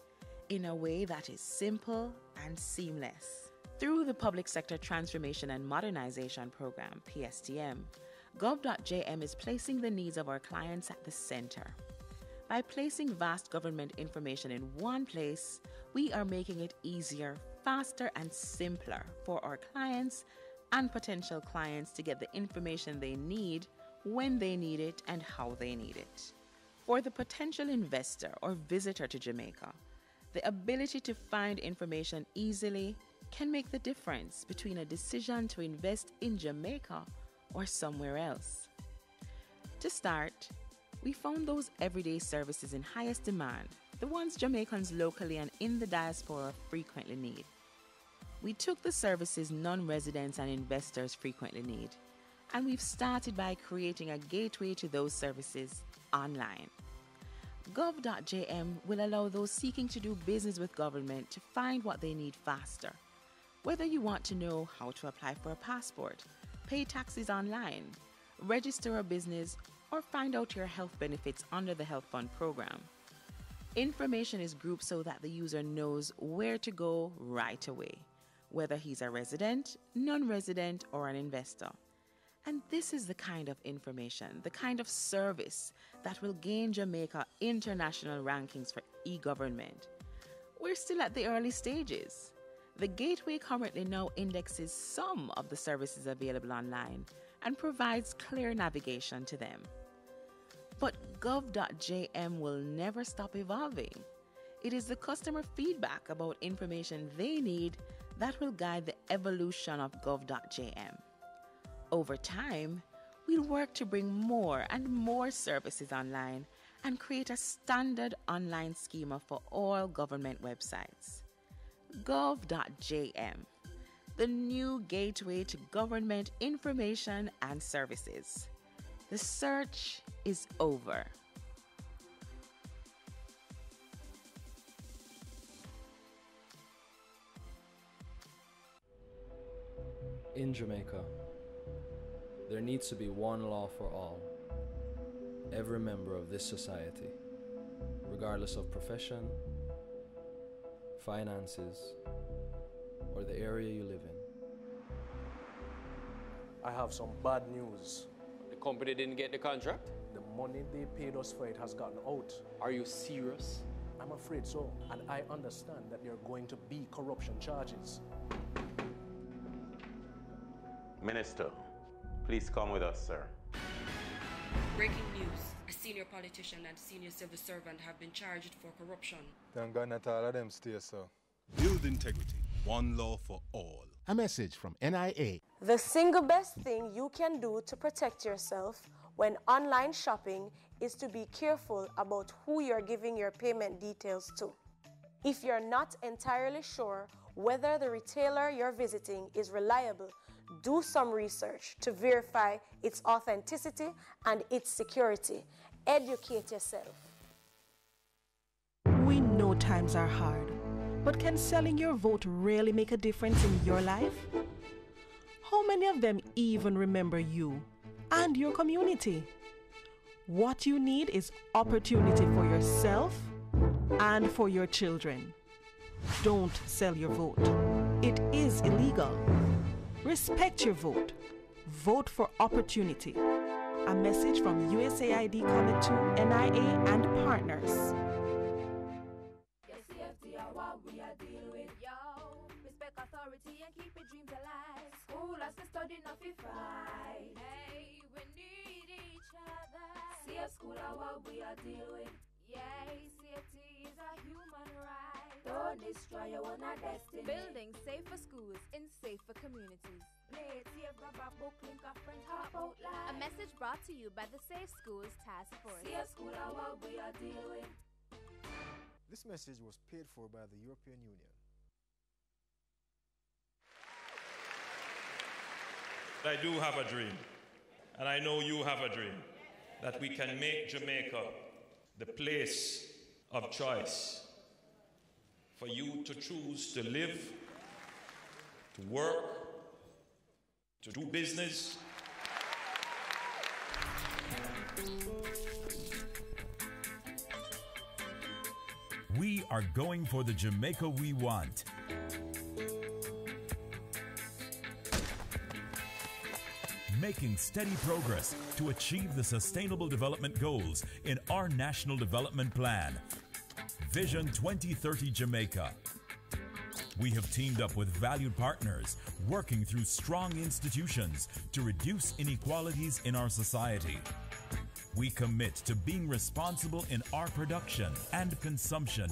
in a way that is simple and seamless. Through the Public Sector Transformation and Modernization Program, PSTM, gov.jm is placing the needs of our clients at the center. By placing vast government information in one place, we are making it easier, faster, and simpler for our clients and potential clients to get the information they need, when they need it, and how they need it. For the potential investor or visitor to Jamaica, the ability to find information easily can make the difference between a decision to invest in Jamaica or somewhere else. To start, we found those everyday services in highest demand, the ones Jamaicans locally and in the diaspora frequently need. We took the services non-residents and investors frequently need, and we've started by creating a gateway to those services online. Gov.jm will allow those seeking to do business with government to find what they need faster. Whether you want to know how to apply for a passport, pay taxes online, register a business, or find out your health benefits under the Health Fund program. Information is grouped so that the user knows where to go right away, whether he's a resident, non-resident, or an investor. And this is the kind of information, the kind of service that will gain Jamaica international rankings for e-government. We're still at the early stages. The gateway currently now indexes some of the services available online and provides clear navigation to them. But gov.jm will never stop evolving. It is the customer feedback about information they need that will guide the evolution of gov.jm. Over time, we'll work to bring more and more services online and create a standard online schema for all government websites. Gov.jm, the new gateway to government information and services. The search is over. In Jamaica, there needs to be one law for all. Every member of this society, regardless of profession, finances, or the area you live in. I have some bad news. The company didn't get the contract? The money they paid us for it has gotten out. Are you serious? I'm afraid so, and I understand that there are going to be corruption charges. Minister, please come with us, sir. Breaking news. A senior politician and senior civil servant have been charged for corruption. Thank God not all of them stay, sir. Build integrity. One law for all. A message from NIA. The single best thing you can do to protect yourself when online shopping is to be careful about who you're giving your payment details to. If you're not entirely sure whether the retailer you're visiting is reliable, do some research to verify its authenticity and its security. Educate yourself. We know times are hard, but can selling your vote really make a difference in your life? How many of them even remember you and your community? What you need is opportunity for yourself and for your children. Don't sell your vote. It is illegal. Respect your vote. Vote for opportunity. A message from USAID College 2, NIA, and partners. Respect authority and keep your dreams alive. School us to study, not to fight. Hey, we need each other. See a school what we are dealing with. Yay, safety is a human right. Don't destroy your own destiny. Building safer schools in safer communities. Play it safe, grab a book, link a friend, talk out loud. A message brought to you by the Safe Schools Task Force. See a school what we are dealing with. This message was paid for by the European Union. I do have a dream, and I know you have a dream, that we can make Jamaica the place of choice for you to choose to live, to work, to do business. We are going for the Jamaica we want. Making steady progress to achieve the Sustainable Development Goals in our National Development Plan, Vision 2030 Jamaica. We have teamed up with valued partners, working through strong institutions to reduce inequalities in our society. We commit to being responsible in our production and consumption,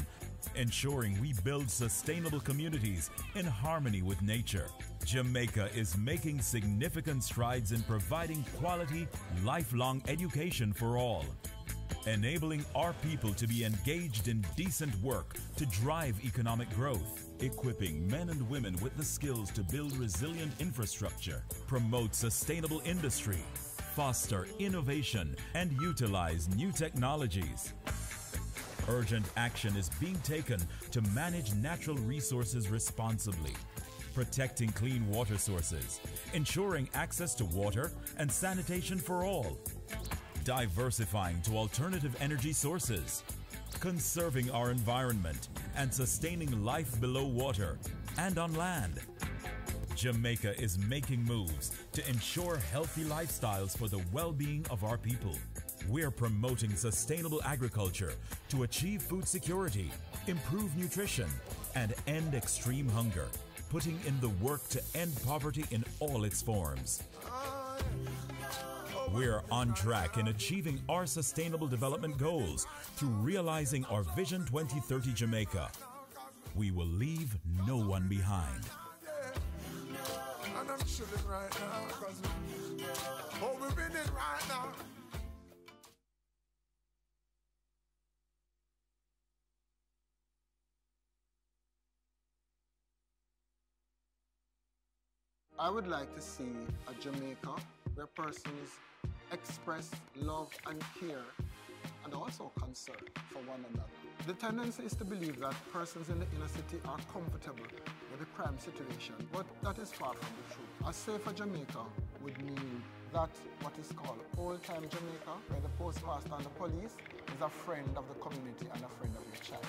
ensuring we build sustainable communities in harmony with nature. Jamaica is making significant strides in providing quality, lifelong education for all, enabling our people to be engaged in decent work to drive economic growth, equipping men and women with the skills to build resilient infrastructure, promote sustainable industry, foster innovation, and utilize new technologies. Urgent action is being taken to manage natural resources responsibly, protecting clean water sources, ensuring access to water and sanitation for all, diversifying to alternative energy sources, conserving our environment and sustaining life below water and on land. Jamaica is making moves to ensure healthy lifestyles for the well-being of our people. We're promoting sustainable agriculture to achieve food security, improve nutrition, and end extreme hunger, putting in the work to end poverty in all its forms. We're on track in achieving our sustainable development goals through realizing our Vision 2030 Jamaica. We will leave no one behind. And I'm chilling right now because we're winning right now. I would like to see a Jamaica where persons express love and care and also concern for one another. The tendency is to believe that persons in the inner city are comfortable with the crime situation, but that is far from the truth. A safer Jamaica would mean that what is called old-time Jamaica, where the postmaster and the police is a friend of the community and a friend of your child.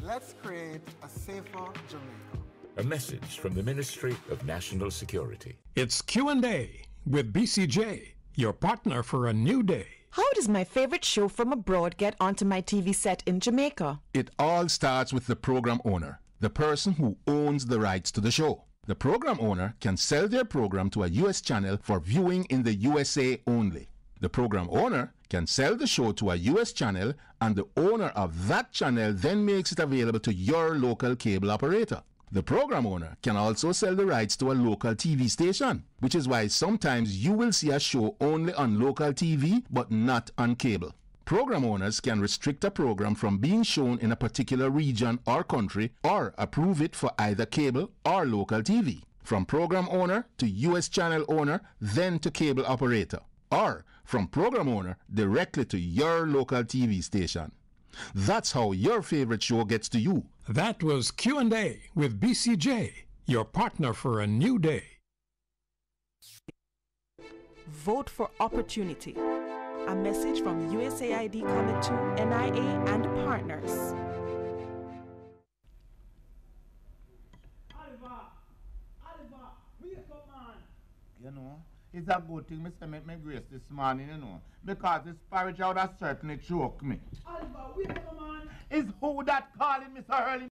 Let's create a safer Jamaica. A message from the Ministry of National Security. It's Q&A with BCJ, your partner for a new day. How does my favorite show from abroad get onto my TV set in Jamaica? It all starts with the program owner, the person who owns the rights to the show. The program owner can sell their program to a US channel for viewing in the USA only. The program owner can sell the show to a US channel, and the owner of that channel then makes it available to your local cable operator. The program owner can also sell the rights to a local TV station, which is why sometimes you will see a show only on local TV but not on cable. Program owners can restrict a program from being shown in a particular region or country, or approve it for either cable or local TV. From program owner to US channel owner, then to cable operator, or from program owner directly to your local TV station. That's how your favorite show gets to you. That was Q&A with BCJ, your partner for a new day. Vote for opportunity. A message from USAID Comet 2, NIA, and partners. Oliver, wake up, man. You know, it's a good thing Mr. Make me grace this morning, you know, because this parish would have certainly choked me. Oliver, wake up, man. Is who that calling me so early?